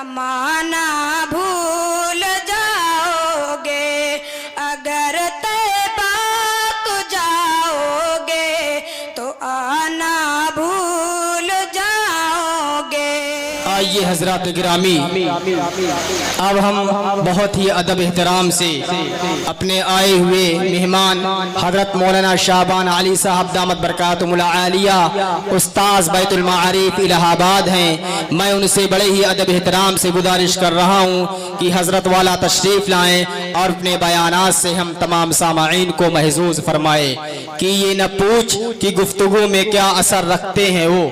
زمانہ بھول جاؤ گے اگر طیبہ کو جاؤ گے تو آنا بھول جاؤ گے۔ آئیے حضرات گرامی، اب ہم بہت ہی ادب احترام سے اپنے آئے ہوئے مہمان حضرت مولانا شعبان علی صاحب دامت برکاتہم العالیہ استاذ بیت المعارف الہ آباد ہیں، میں ان سے بڑے ہی ادب احترام سے گزارش کر رہا ہوں کہ حضرت والا تشریف لائیں اور اپنے بیانات سے ہم تمام سامعین کو محظوظ فرمائے کہ یہ نہ پوچھ کہ گفتگو میں کیا اثر رکھتے ہیں وہ،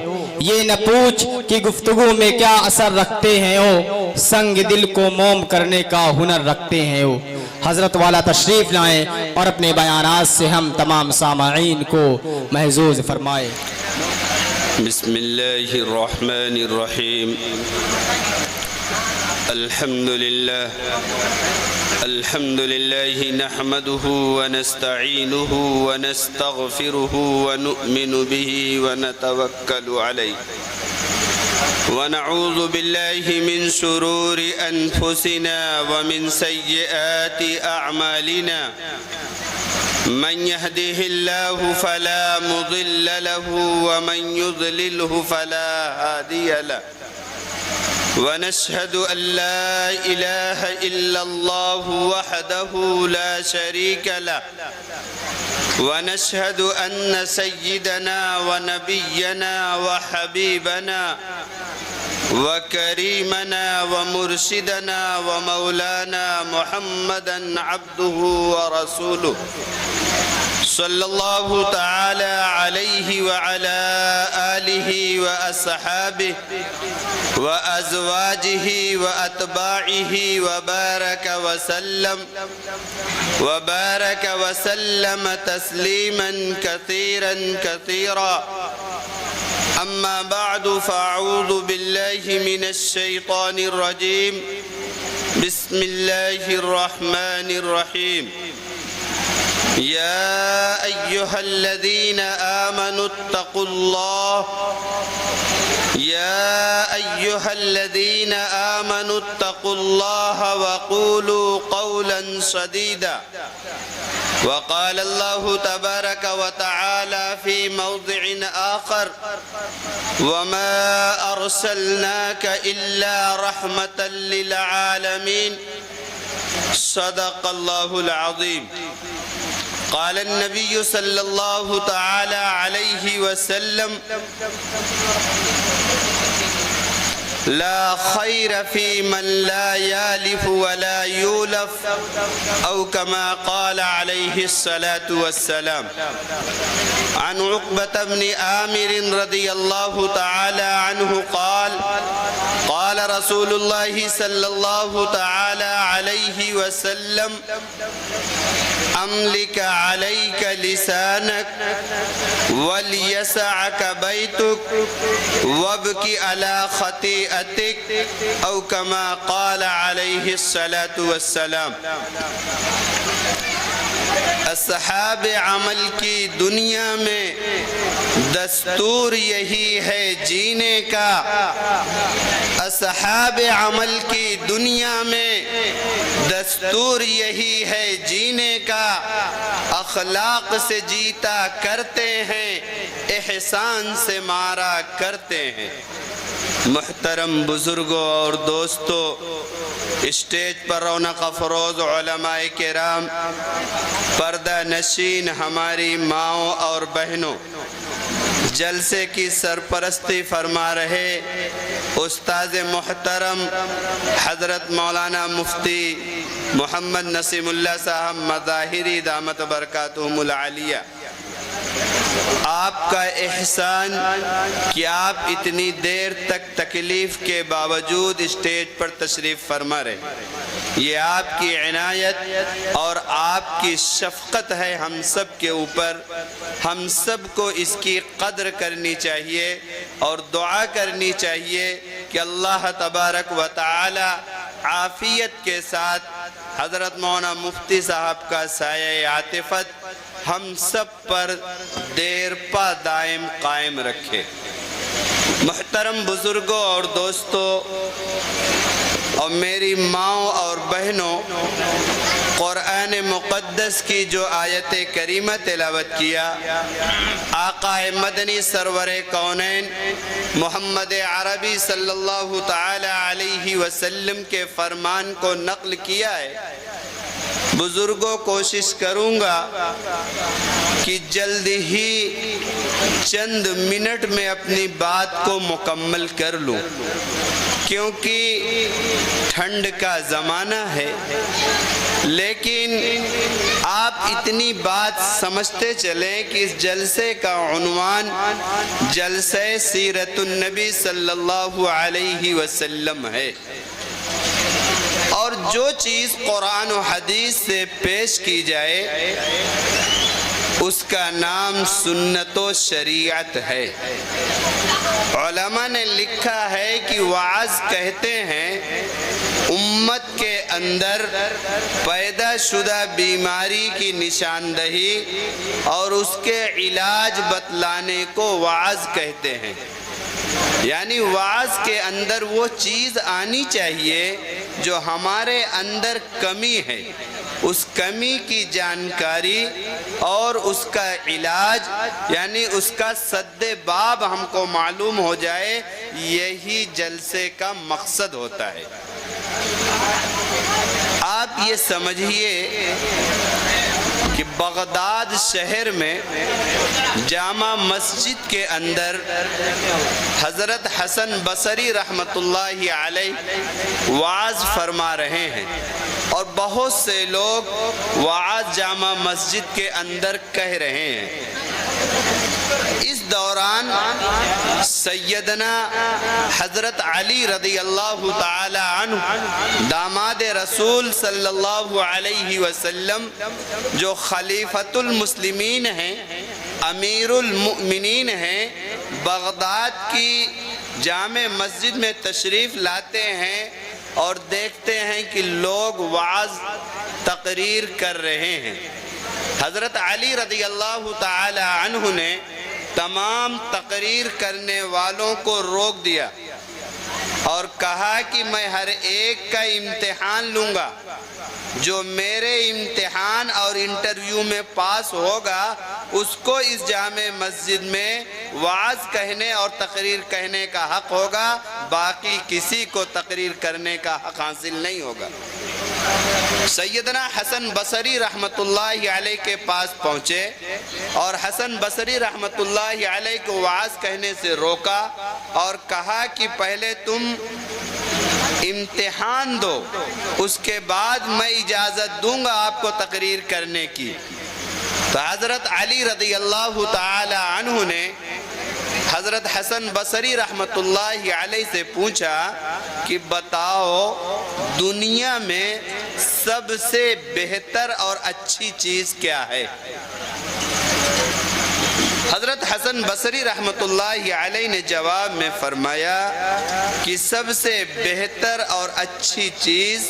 یہ نہ پوچھ کہ گفتگو میں کیا اثر رکھتے ہیں وہ، سنگ دل کو موم کرنے کا ہنر رکھتے ہیں وہ۔ حضرت والا تشریف لائیں اور اپنے بیانات سے ہم تمام سامعین کو محظوظ فرمائے۔ بسم اللہ الرحمن الرحیم۔ الحمد لله نحمده ونستعينه ونستغفره ونؤمن به ونتوكل عليه ونعوذ بالله من شرور أنفسنا ومن سيئات أعمالنا من يهده الله فلا مضل له ومن يضلله فلا هادي له ونشهد أن لا إله إلا الله وحده لا شريك له ونشهد أن سيدنا ونبينا وحبيبنا وكريمنا ومرشدنا ومولانا محمدا عبده ورسوله صلى الله تعالى عليه وعلى آله وأصحابه وأزواجه وأتباعه وبارك وسلم تسليما كثيرا كثيرا أما بعد فأعوذ بالله من الشيطان الرجيم بسم الله الرحمن الرحيم يا أيها الذين آمنوا اتقوا الله يا أيها الذين آمنوا اتقوا الله وقولوا قولا سديدا وقال الله تبارك وتعالى في موضع آخر وما أرسلناك إلا رحمة للعالمين صدق الله العظيم قال النبي صلى الله تعالى عليه وسلم لا خير في من لا يالف ولا يولف أو كما قال عليه الصلاة والسلام عن عقبة بن عامر رضي الله تعالى عنه قال قال رسول الله صلى الله تعالى عليه وسلم أملك عليك لسانك وليسعك بيتك وابك على خطيئتك أو كما قال عليه الصلاة والسلام۔ اصحاب عمل کی دنیا میں دستور یہی ہے جینے کا، اصحاب عمل کی دنیا میں دستور یہی ہے جینے کا، اخلاق سے جیتا کرتے ہیں احسان سے مارا کرتے ہیں۔ محترم بزرگوں اور دوستوں، اسٹیج پر رونق افروز علماء کرام، پردہ نشین ہماری ماؤں اور بہنوں، جلسے کی سرپرستی فرما رہے استاذ محترم حضرت مولانا مفتی محمد نسیم اللہ صاحب مظاہری دامت برکاتہم العالیہ، آپ کا احسان کہ آپ اتنی دیر تک تکلیف کے باوجود اسٹیج پر تشریف فرما رہے، یہ آپ کی عنایت اور آپ کی شفقت ہے ہم سب کے اوپر۔ ہم سب کو اس کی قدر کرنی چاہیے اور دعا کرنی چاہیے کہ اللہ تبارک و تعالی عافیت کے ساتھ حضرت مولانا مفتی صاحب کا سایہ عاطفت ہم سب پر دیر پا دائم قائم رکھے۔ محترم بزرگوں اور دوستوں، اور میری ماؤں اور بہنوں، قرآن مقدس کی جو آیت کریمہ تلاوت کیا، آقا مدنی سرور کونین محمد عربی صلی اللہ تعالی علیہ وسلم کے فرمان کو نقل کیا ہے، بزرگوں کوشش کروں گا کہ جلد ہی چند منٹ میں اپنی بات کو مکمل کر لوں، کیونکہ ٹھنڈ کا زمانہ ہے، لیکن آپ اتنی بات سمجھتے چلیں کہ اس جلسے کا عنوان جلسہ سیرت النبی صلی اللہ علیہ وسلم ہے، اور جو چیز قرآن و حدیث سے پیش کی جائے اس کا نام سنت و شریعت ہے۔ علماء نے لکھا ہے کہ وعظ کہتے ہیں امت کے اندر پیدا شدہ بیماری کی نشاندہی اور اس کے علاج بتلانے کو وعظ کہتے ہیں، یعنی وعظ کے اندر وہ چیز آنی چاہیے جو ہمارے اندر کمی ہے، اس کمی کی جانکاری اور اس کا علاج، یعنی اس کا سد باب ہم کو معلوم ہو جائے، یہی جلسے کا مقصد ہوتا ہے۔ آپ یہ سمجھیے کہ بغداد شہر میں جامع مسجد کے اندر حضرت حسن بصری رحمت اللہ علیہ وعظ فرما رہے ہیں، اور بہت سے لوگ وعظ جامع مسجد کے اندر کہہ رہے ہیں۔ اس دوران سیدنا حضرت علی رضی اللہ تعالی عنہ داماد رسول صلی اللہ علیہ وسلم، جو خلیفۃ المسلمین ہیں، امیر المؤمنین ہیں، بغداد کی جامع مسجد میں تشریف لاتے ہیں اور دیکھتے ہیں کہ لوگ وعظ تقریر کر رہے ہیں۔ حضرت علی رضی اللہ تعالی عنہ نے تمام تقریر کرنے والوں کو روک دیا اور کہا کہ میں ہر ایک کا امتحان لوں گا، جو میرے امتحان اور انٹرویو میں پاس ہوگا اس کو اس جامع مسجد میں وعظ کہنے اور تقریر کہنے کا حق ہوگا، باقی کسی کو تقریر کرنے کا حق حاصل نہیں ہوگا۔ سیدنا حسن بصری رحمت اللہ علیہ کے پاس پہنچے اور حسن بصری رحمت اللہ علیہ کو وعظ کہنے سے روکا اور کہا کہ پہلے تم امتحان دو، اس کے بعد میں اجازت دوں گا آپ کو تقریر کرنے کی۔ تو حضرت علی رضی اللہ تعالی عنہ نے حضرت حسن بصری رحمت اللہ علیہ سے پوچھا کہ بتاؤ دنیا میں سب سے بہتر اور اچھی چیز کیا ہے؟ حضرت حسن بصری رحمت اللہ علیہ نے جواب میں فرمایا کہ سب سے بہتر اور اچھی چیز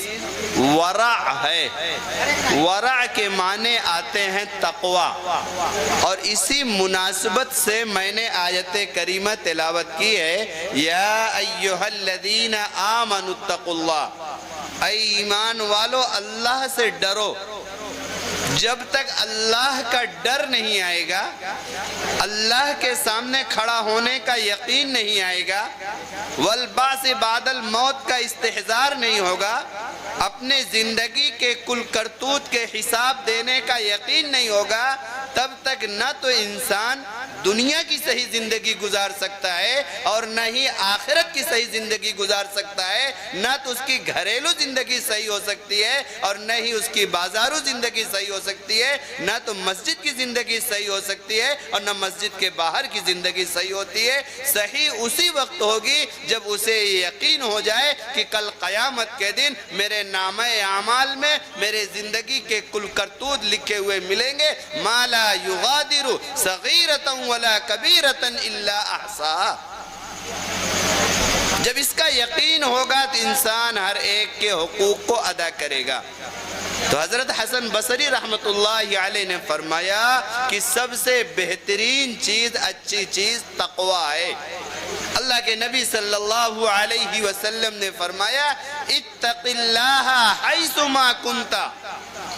ورع ہے۔ ورع کے معنی آتے ہیں تقوی، اور اسی مناسبت سے میں نے آیت کریمہ تلاوت کی ہے، یا ایھا الذین آمنوا اتقوا اللہ، اے ایمان والو اللہ سے ڈرو۔ جب تک اللہ کا ڈر نہیں آئے گا، اللہ کے سامنے کھڑا ہونے کا یقین نہیں آئے گا، والبعث بعد الموت کا استحضار نہیں ہوگا، اپنے زندگی کے کل کرتوت کے حساب دینے کا یقین نہیں ہوگا، تب تک نہ تو انسان دنیا کی صحیح زندگی گزار سکتا ہے اور نہ ہی آخرت کی صحیح زندگی گزار سکتا ہے، نہ تو اس کی گھریلو زندگی صحیح ہو سکتی ہے اور نہ ہی اس کی بازارو زندگی صحیح ہو سکتی ہے، نہ تو مسجد کی زندگی صحیح ہو سکتی ہے اور نہ مسجد کے باہر کی زندگی صحیح ہوتی ہے۔ صحیح اسی وقت ہوگی جب اسے یقین ہو جائے کہ کل قیامت کے دن میرے نامہ اعمال میں میرے زندگی کے کل کرتوت لکھے ہوئے ملیں گے، ما لا یغادر صغیرۃ ولا کبیرۃ الا احصاها۔ جب اس کا یقین ہوگا تو انسان ہر ایک کے حقوق کو ادا کرے گا۔ تو حضرت حسن بصری رحمت اللہ علیہ نے فرمایا کہ سب سے بہترین چیز، اچھی چیز تقوی ہے۔ اللہ کے نبی صلی اللہ علیہ وسلم نے فرمایا اتق اللہ حیث ما کنت،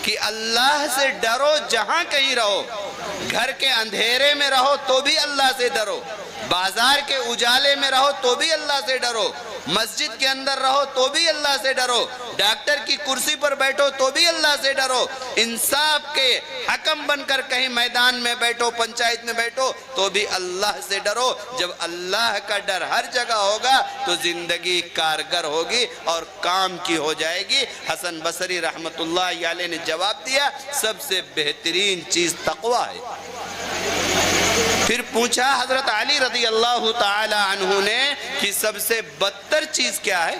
کہ اللہ سے ڈرو جہاں کہیں رہو، گھر کے اندھیرے میں رہو تو بھی اللہ سے ڈرو، بازار کے اجالے میں رہو تو بھی اللہ سے ڈرو، مسجد کے اندر رہو تو بھی اللہ سے ڈرو، ڈاکٹر کی کرسی پر بیٹھو تو بھی اللہ سے ڈرو، انصاف کے حکم بن کر کہیں میدان میں بیٹھو، پنچایت میں بیٹھو تو بھی اللہ سے ڈرو۔ جب اللہ کا ڈر ہر جگہ ہوگا تو زندگی کارگر ہوگی اور کام کی ہو جائے گی۔ حسن بصری رحمت اللہ علیہ نے جواب دیا سب سے بہترین چیز تقوی ہے۔ پھر پوچھا حضرت علی رضی اللہ تعالی عنہ نے کہ سب سے بدتر چیز کیا ہے؟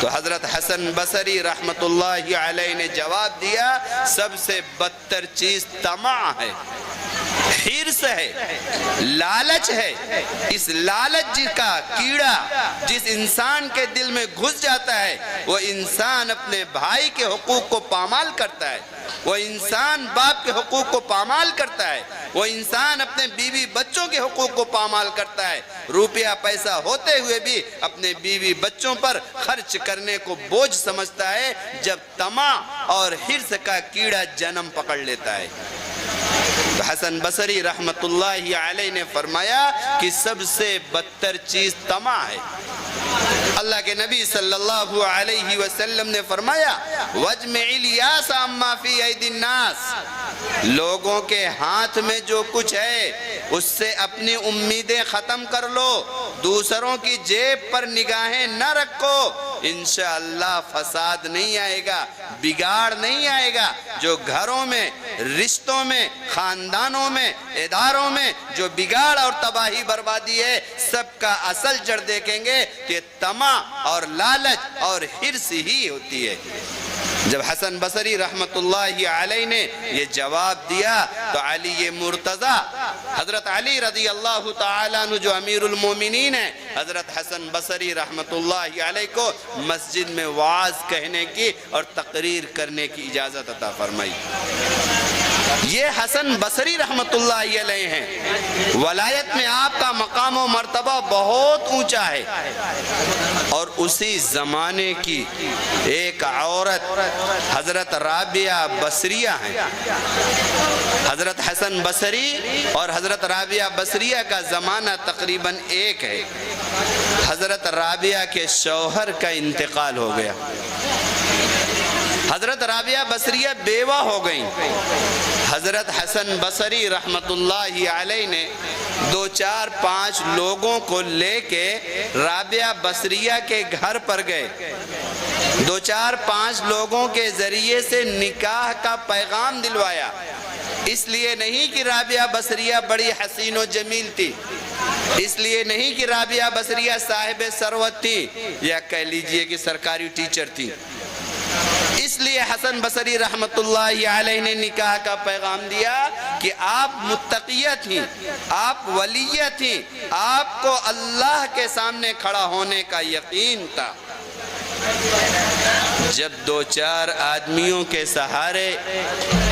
تو حضرت حسن بصری رحمت اللہ علیہ نے جواب دیا سب سے بدتر چیز طمع ہے، حرص ہے، لالچ ہے۔ اس لالچ کا کیڑا جس انسان کے دل میں گھس جاتا ہے وہ انسان اپنے بھائی کے حقوق کو پامال کرتا ہے، وہ انسان باپ کے حقوق کو پامال کرتا ہے، وہ انسان اپنے بیوی بچوں کے حقوق کو پامال کرتا ہے، روپیہ پیسہ ہوتے ہوئے بھی اپنے بیوی بچوں پر خرچ کرنے کو بوجھ سمجھتا ہے جب طمع اور حرص کا کیڑا جنم پکڑ لیتا ہے۔ تو حسن بصری رحمت اللہ علیہ نے فرمایا کہ سب سے بدتر چیز طمع ہے۔ اللہ کے نبی صلی اللہ علیہ وسلم نے فرمایا وَاجْمِعِ الْيَاسَ عَمَّا فِي أَيْدِي النَّاسِ، لوگوں کے ہاتھ میں جو کچھ ہے اس سے اپنی امیدیں ختم کر لو، دوسروں کی جیب پر نگاہیں نہ رکھو، انشاءاللہ فساد نہیں آئے گا، بگاڑ نہیں آئے گا۔ جو گھروں میں، رشتوں میں، خاندانوں میں، اداروں میں جو بگاڑ اور تباہی بربادی ہے سب کا اصل جڑ دیکھیں گے کہ طمع اور لالچ اور حرص ہی ہوتی ہے۔ جب حسن بصری رحمت اللہ علیہ نے یہ جواب دیا تو علی مرتضی، حضرت علی رضی اللہ تعالیٰ عنہ جو امیر المومنین ہیں، حضرت حسن بصری رحمت اللہ علیہ کو مسجد میں وعظ کہنے کی اور تقریر کرنے کی اجازت عطا فرمائی۔ یہ حسن بصری رحمت اللہ علیہ ہیں، ولایت میں آپ کا مقام و مرتبہ بہت اونچا ہے۔ اور اسی زمانے کی ایک عورت حضرت رابعہ بصریہ ہیں۔ حضرت حسن بصری اور حضرت رابعہ بصریہ کا زمانہ تقریباً ایک ہے۔ حضرت رابعہ کے شوہر کا انتقال ہو گیا، حضرت رابعہ بصریہ بیوہ ہو گئیں۔ حضرت حسن بصری رحمت اللہ علیہ نے 2-4-5 لوگوں کو لے کے رابعہ بصریہ کے گھر پر گئے، 2-4-5 لوگوں کے ذریعے سے نکاح کا پیغام دلوایا۔ اس لیے نہیں کہ رابعہ بصریہ بڑی حسین و جمیل تھی، اس لیے نہیں کہ رابعہ بصریہ صاحب ثروت تھی یا کہہ لیجئے کہ سرکاری ٹیچر تھی، اس لیے حسن بصری رحمت اللہ علیہ نے نکاح کا پیغام دیا کہ آپ متقیہ تھیں، آپ ولیہ تھیں، آپ کو اللہ کے سامنے کھڑا ہونے کا یقین تھا۔ جب 2-4 آدمیوں کے سہارے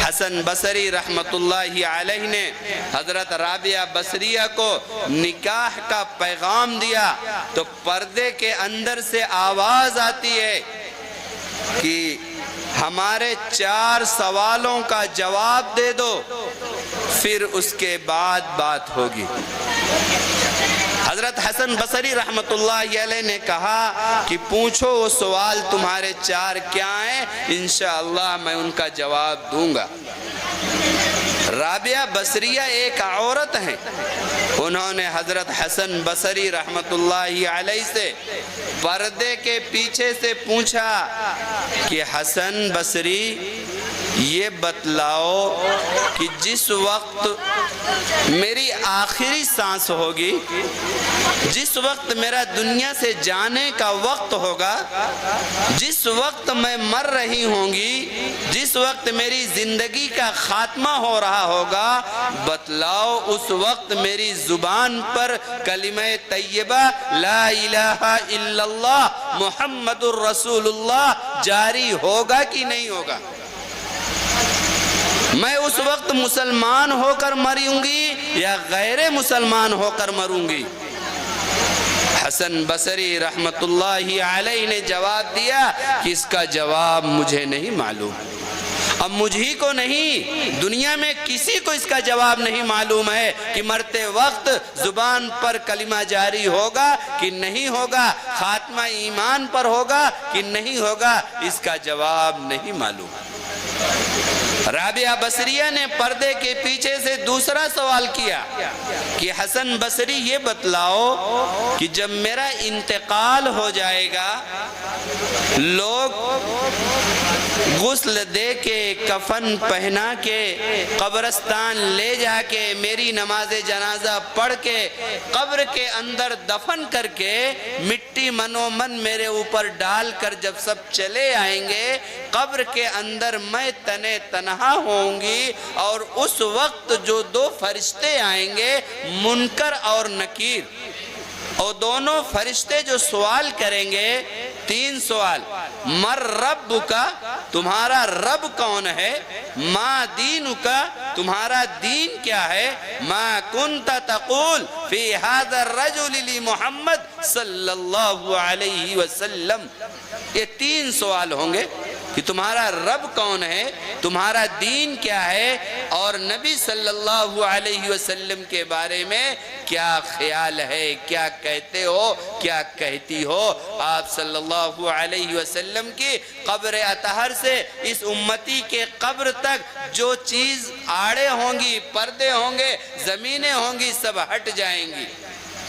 حسن بصری رحمت اللہ علیہ نے حضرت رابعہ بصریہ کو نکاح کا پیغام دیا تو پردے کے اندر سے آواز آتی ہے کہ ہمارے 4 سوالوں کا جواب دے دو، پھر اس کے بعد بات ہوگی۔ حضرت حسن بصری رحمت اللہ علیہ نے کہا کہ پوچھو وہ سوال تمہارے 4 کیا ہیں، انشاءاللہ میں ان کا جواب دوں گا۔ رابعہ بصریہ ایک عورت ہیں، انہوں نے حضرت حسن بصری رحمت اللہ علیہ سے پردے کے پیچھے سے پوچھا کہ حسن بصری یہ بتلاؤ کہ جس وقت میری آخری سانس ہوگی، جس وقت میرا دنیا سے جانے کا وقت ہوگا، جس وقت میں مر رہی ہوں گی، جس وقت میری زندگی کا خاتمہ ہو رہا ہوگا، بتلاؤ اس وقت میری زبان پر کلمہ طیبہ لا الہ الا اللہ محمد الرسول اللہ جاری ہوگا کہ نہیں ہوگا؟ میں اس وقت مسلمان ہو کر مروں گی یا غیر مسلمان ہو کر مروں گی؟ حسن بصری رحمت اللہ علیہ نے جواب دیا کہ اس کا جواب مجھے نہیں معلوم۔ اب مجھے کو نہیں، دنیا میں کسی کو اس کا جواب نہیں معلوم ہے کہ مرتے وقت زبان پر کلمہ جاری ہوگا کہ نہیں ہوگا، خاتمہ ایمان پر ہوگا کہ نہیں ہوگا، اس کا جواب نہیں معلوم۔ رابعہ بصریہ نے پردے کے پیچھے سے دوسرا سوال کیا کہ حسن بصری یہ بتلاؤ کہ جب میرا انتقال ہو جائے گا، لوگ غسل دے کے کفن پہنا کے قبرستان لے جا کے میری نماز جنازہ پڑھ کے قبر کے اندر دفن کر کے مٹی منومن میرے اوپر ڈال کر جب سب چلے آئیں گے، قبر کے اندر میں تنے تنہا ہوں گی، اور اس وقت جو دو فرشتے آئیں گے منکر اور نکیر، اور دونوں فرشتے جو سوال کریں گے، 3 سوال: مر رب کا، تمہارا رب کون ہے؟ ما دین کا، تمہارا دین کیا ہے؟ ما کنت تقول فی هذا الرجل لمحمد صلی اللہ علیہ وسلم۔ یہ 3 سوال ہوں گے کہ تمہارا رب کون ہے، تمہارا دین کیا ہے، اور نبی صلی اللہ علیہ وسلم کے بارے میں کیا خیال ہے، کیا کہتے ہو، کیا کہتی ہو۔ آپ صلی اللہ علیہ وسلم کی قبر اطہر سے اس امتی کے قبر تک جو چیز آڑے ہوں گی، پردے ہوں گے، زمینیں ہوں گی، سب ہٹ جائیں گی۔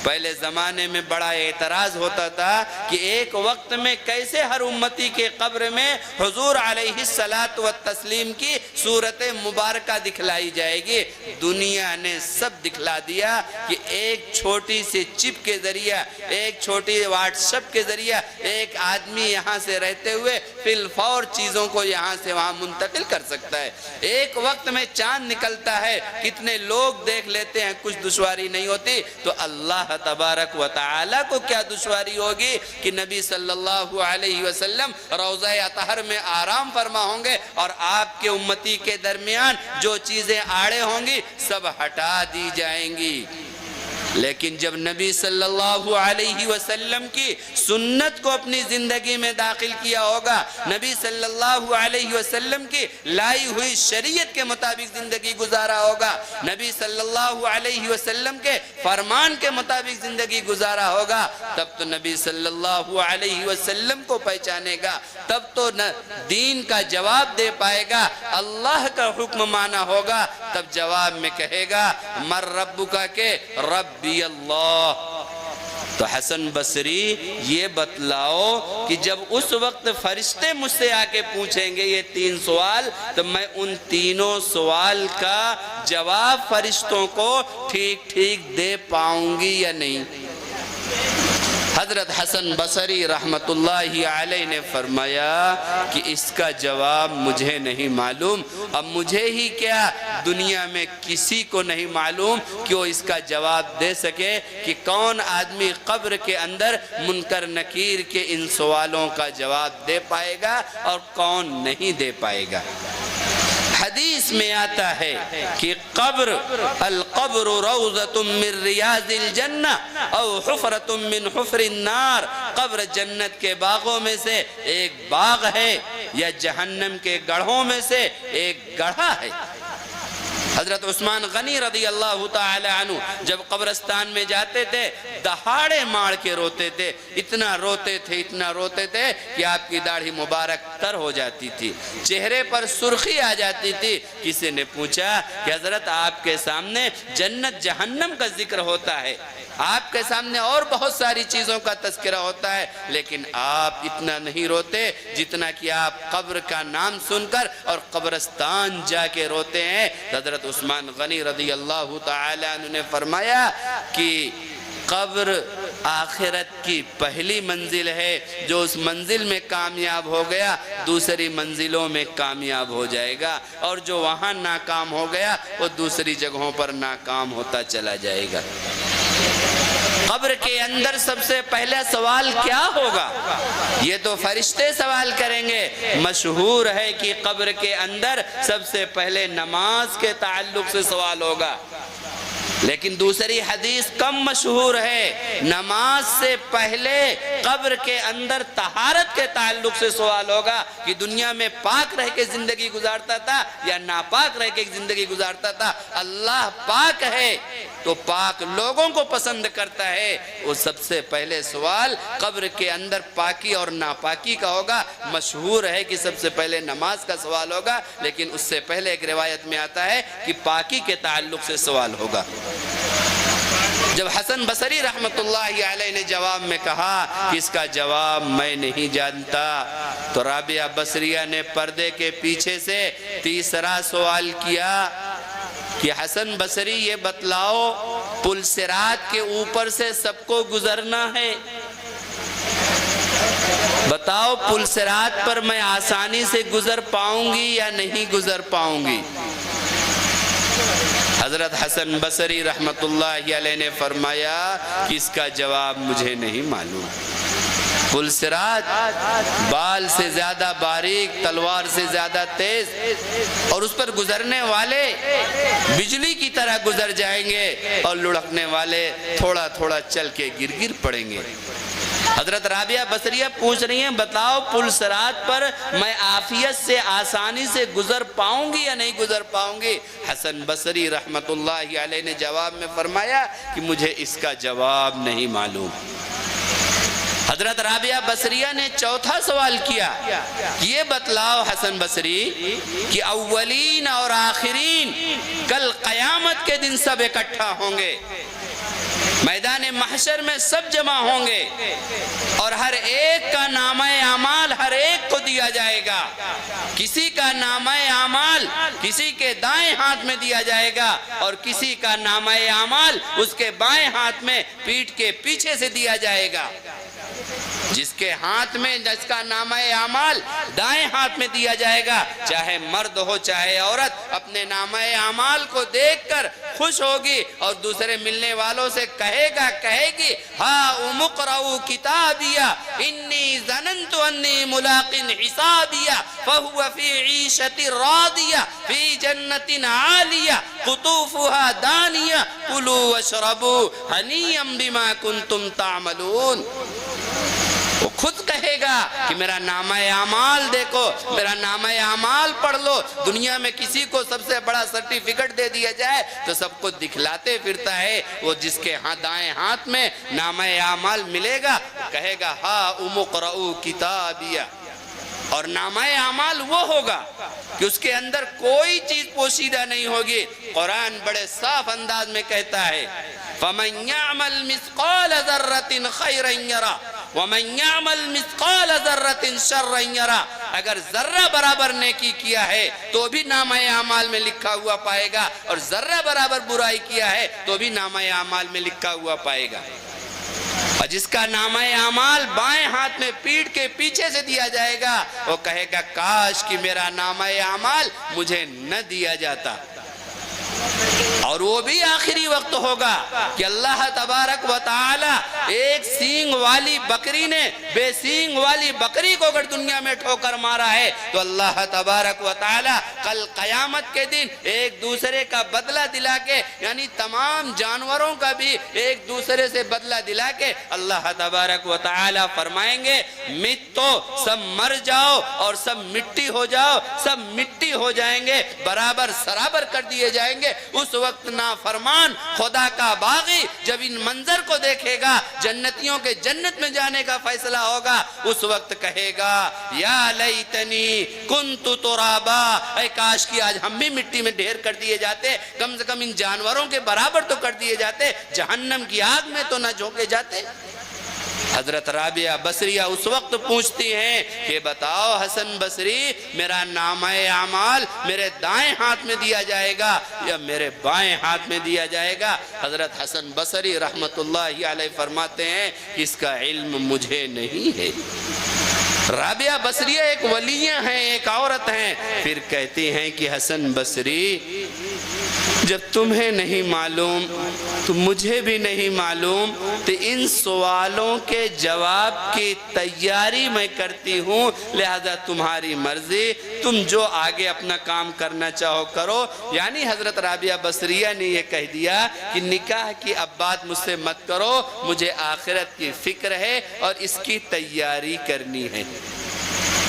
پہلے زمانے میں بڑا اعتراض ہوتا تھا کہ ایک وقت میں کیسے ہر امتی کے قبر میں حضور علیہ الصلاۃ والتسلیم کی صورت مبارکہ دکھلائی جائے گی۔ دنیا نے سب دکھلا دیا کہ ایک چھوٹی سی چپ کے ذریعہ، ایک چھوٹی واٹس ایپ کے ذریعہ ایک آدمی یہاں سے رہتے ہوئے فی الفور چیزوں کو یہاں سے وہاں منتقل کر سکتا ہے۔ ایک وقت میں چاند نکلتا ہے، کتنے لوگ دیکھ لیتے ہیں، کچھ دشواری نہیں ہوتی۔ تو اللہ تبارک و تعالی کو کیا دشواری ہوگی کہ نبی صلی اللہ علیہ وسلم روضہ اطہر میں آرام فرما ہوں گے، اور آپ کے امتی کے درمیان جو چیزیں آڑے ہوں گی سب ہٹا دی جائیں گی۔ لیکن جب نبی صلی اللہ علیہ وسلم کی سنت کو اپنی زندگی میں داخل کیا ہوگا، نبی صلی اللہ علیہ وسلم کی لائی ہوئی شریعت کے مطابق زندگی گزارا ہوگا، نبی صلی اللہ علیہ وسلم کے فرمان کے مطابق زندگی گزارا ہوگا، تب تو نبی صلی اللہ علیہ وسلم کو پہچانے گا، تب تو دین کا جواب دے پائے گا، اللہ کا حکم مانا ہوگا، تب جواب میں کہے گا مر ربک کے ربی اللہ۔ تو حسن بصری یہ بتلاؤ کہ جب اس وقت فرشتے مجھ سے آ کے پوچھیں گے یہ 3 سوال، تو میں ان تینوں سوال کا جواب فرشتوں کو ٹھیک ٹھیک دے پاؤں گی یا نہیں؟ حضرت حسن بصری رحمت اللہ علیہ نے فرمایا کہ اس کا جواب مجھے نہیں معلوم، اب مجھے ہی کیا دنیا میں کسی کو نہیں معلوم کہ وہ اس کا جواب دے سکے کہ کون آدمی قبر کے اندر منکر نکیر کے ان سوالوں کا جواب دے پائے گا اور کون نہیں دے پائے گا۔ حدیث میں آتا ہے کہ القبر روضۃ من ریاض الجنہ او حفرۃ من حفر النار، قبر جنت کے باغوں میں سے ایک باغ ہے یا جہنم کے گڑھوں میں سے ایک گڑھا ہے۔ حضرت عثمان غنی رضی اللہ تعالی عنہ جب قبرستان میں جاتے تھے دہاڑے مار کے روتے تھے، اتنا روتے تھے کہ آپ کی داڑھی مبارک تر ہو جاتی تھی، چہرے پر سرخی آ جاتی تھی۔ کسی نے پوچھا کہ حضرت آپ کے سامنے جنت جہنم کا ذکر ہوتا ہے، آپ کے سامنے اور بہت ساری چیزوں کا تذکرہ ہوتا ہے، لیکن آپ اتنا نہیں روتے جتنا کہ آپ قبر کا نام سن کر اور قبرستان جا کے روتے ہیں۔ حضرت عثمان غنی رضی اللہ تعالی عنہ نے فرمایا کہ قبر آخرت کی پہلی منزل ہے، جو اس منزل میں کامیاب ہو گیا دوسری منزلوں میں کامیاب ہو جائے گا، اور جو وہاں ناکام ہو گیا وہ دوسری جگہوں پر ناکام ہوتا چلا جائے گا۔ قبر کے اندر سب سے پہلا سوال کیا ہوگا؟ یہ تو فرشتے سوال کریں گے۔ مشہور ہے کہ قبر کے اندر سب سے پہلے نماز کے تعلق سے سوال ہوگا، لیکن دوسری حدیث کم مشہور ہے، نماز سے پہلے قبر کے اندر طہارت کے تعلق سے سوال ہوگا کہ دنیا میں پاک رہ کے زندگی گزارتا تھا یا ناپاک رہ کے زندگی گزارتا تھا۔ اللہ پاک ہے تو پاک لوگوں کو پسند کرتا ہے، وہ سب سے پہلے سوال قبر کے اندر پاکی اور ناپاکی کا ہوگا۔ مشہور ہے کہ سب سے پہلے نماز کا سوال ہوگا، لیکن اس سے پہلے ایک روایت میں آتا ہے کہ پاکی کے تعلق سے سوال ہوگا۔ جب حسن بصری رحمت اللہ علیہ نے جواب میں کہا کہ اس کا جواب میں نہیں جانتا، تو رابعہ بصریہ نے پردے کے پیچھے سے تیسرا سوال کیا کہ حسن بصری یہ بتلاؤ پل صراط کے اوپر سے سب کو گزرنا ہے، بتاؤ پل صراط پر میں آسانی سے گزر پاؤں گی یا نہیں گزر پاؤں گی؟ حضرت حسن بصری رحمت اللہ علیہ نے فرمایا کہ اس کا جواب مجھے نہیں معلوم۔ پل صراط بال سے زیادہ باریک، تلوار سے زیادہ تیز، اور اس پر گزرنے والے بجلی کی طرح گزر جائیں گے اور لڑکنے والے تھوڑا تھوڑا چل کے گر پڑیں گے۔ حضرت رابعہ بصریہ پوچھ رہی ہیں بتاؤ پل صراط پر میں عافیت سے آسانی سے گزر پاؤں گی یا نہیں گزر پاؤں گی؟ حسن بصری رحمت اللہ علیہ نے جواب میں فرمایا کہ مجھے اس کا جواب نہیں معلوم۔ حضرت رابعہ بصریہ نے چوتھا سوال کیا، یہ بتلاؤ حسن بصری کہ اولین اور آخرین کل قیامت کے دن سب اکٹھا ہوں گے، میدان محشر میں سب جمع ہوں گے، اور ہر ایک کا نامہ اعمال ہر ایک کو دیا جائے گا۔ کسی کا نامہ اعمال کسی کے دائیں ہاتھ میں دیا جائے گا، اور کسی کا نامہ اعمال اس کے بائیں ہاتھ میں پیٹھ کے پیچھے سے دیا جائے گا۔ جس کے ہاتھ میں جس کا نامہ اعمال دائیں ہاتھ میں دیا جائے گا، چاہے مرد ہو چاہے عورت، اپنے نامہ اعمال کو دیکھ کر خوش ہوگی اور دوسرے ملنے والوں سے کہے گی ہاؤم اقرؤوا کتابیہ انی ظننت انی ملاق حسابیہ فہو فی عیشۃ راضیہ فی جنت عالیہ قطوفها دانیہ کلوا واشربوا ہنیئا بما کنتم تعملون۔ وہ خود کہے گا کہ میرا نامہ اعمال دیکھو، میرا نامہ اعمال پڑھ لو۔ دنیا میں کسی کو سب سے بڑا سرٹیفکیٹ دے دیا جائے تو سب کو دکھلاتے پھرتا ہے، وہ جس کے دائیں ہاتھ میں نامہ اعمال ملے گا کہے گا ہاؤم اقرؤوا کتابیہ، اور نامہ اعمال وہ ہوگا کہ اس کے اندر کوئی چیز پوشیدہ نہیں ہوگی۔ قرآن بڑے صاف انداز میں کہتا ہے فَمَنْ يَعْمَلْ مِثْقَالَ ذَرَّةٍ خَيْرًا يَرَهُ وَمَنْ يَعْمَلْ مِثْقَالَ ذَرَّةٍ شَرًّا يَرَهُ۔ اگر ذرہ برابر نیکی کیا ہے تو بھی نامہ اعمال میں لکھا ہوا پائے گا، اور ذرہ برابر برائی کیا ہے تو بھی نامہ اعمال میں لکھا ہوا پائے گا۔ اور جس کا نامہ اعمال بائیں ہاتھ میں پیٹھ کے پیچھے سے دیا جائے گا وہ کہے گا کاش کہ میرا نامہ اعمال مجھے نہ دیا جاتا۔ اور وہ بھی آخری وقت ہوگا کہ اللہ تبارک و تعالی ایک سینگ والی بکری نے بے سینگ والی بکری کو اگر دنیا میں ٹھوکر مارا ہے تو اللہ تبارک و تعالی کل قیامت کے دن ایک دوسرے کا بدلہ دلا کے، یعنی تمام جانوروں کا بھی ایک دوسرے سے بدلہ دلا کے اللہ تبارک و تعالی فرمائیں گے تو سب مر جاؤ اور سب مٹی ہو جاؤ، سب مٹی ہو جائیں گے، برابر سرابر کر دیے جائیں گے۔ اس وقت نافرمان خدا کا باغی جب ان منظر کو دیکھے گا، جنتیوں کے جنت میں جانے کا فیصلہ ہوگا، اس وقت کہے گا یا لیتنی کنت ترابا، اے کاش کی آج ہم بھی مٹی میں ڈھیر کر دیے جاتے، کم سے کم ان جانوروں کے برابر تو کر دیے جاتے، جہنم کی آگ میں تو نہ جھونکے جاتے۔ حضرت رابعہ بصریہ اس وقت پوچھتی ہیں کہ بتاؤ حسن بصری، میرا نامہ اعمال میرے دائیں ہاتھ میں دیا جائے گا یا میرے بائیں ہاتھ میں دیا جائے گا؟ حضرت حسن بصری رحمت اللہ علیہ فرماتے ہیں کہ اس کا علم مجھے نہیں ہے۔ رابعہ بصریہ ایک ولیہ ہیں، ایک عورت ہیں، پھر کہتی ہیں کہ حسن بصری جب تمہیں نہیں معلوم تو مجھے بھی نہیں معلوم، تو ان سوالوں کے جواب کی تیاری میں کرتی ہوں، لہذا تمہاری مرضی، تم جو آگے اپنا کام کرنا چاہو کرو۔ یعنی حضرت رابعہ بصریہ نے یہ کہہ دیا کہ نکاح کی اب بات مجھ سے مت کرو، مجھے آخرت کی فکر ہے اور اس کی تیاری کرنی ہے۔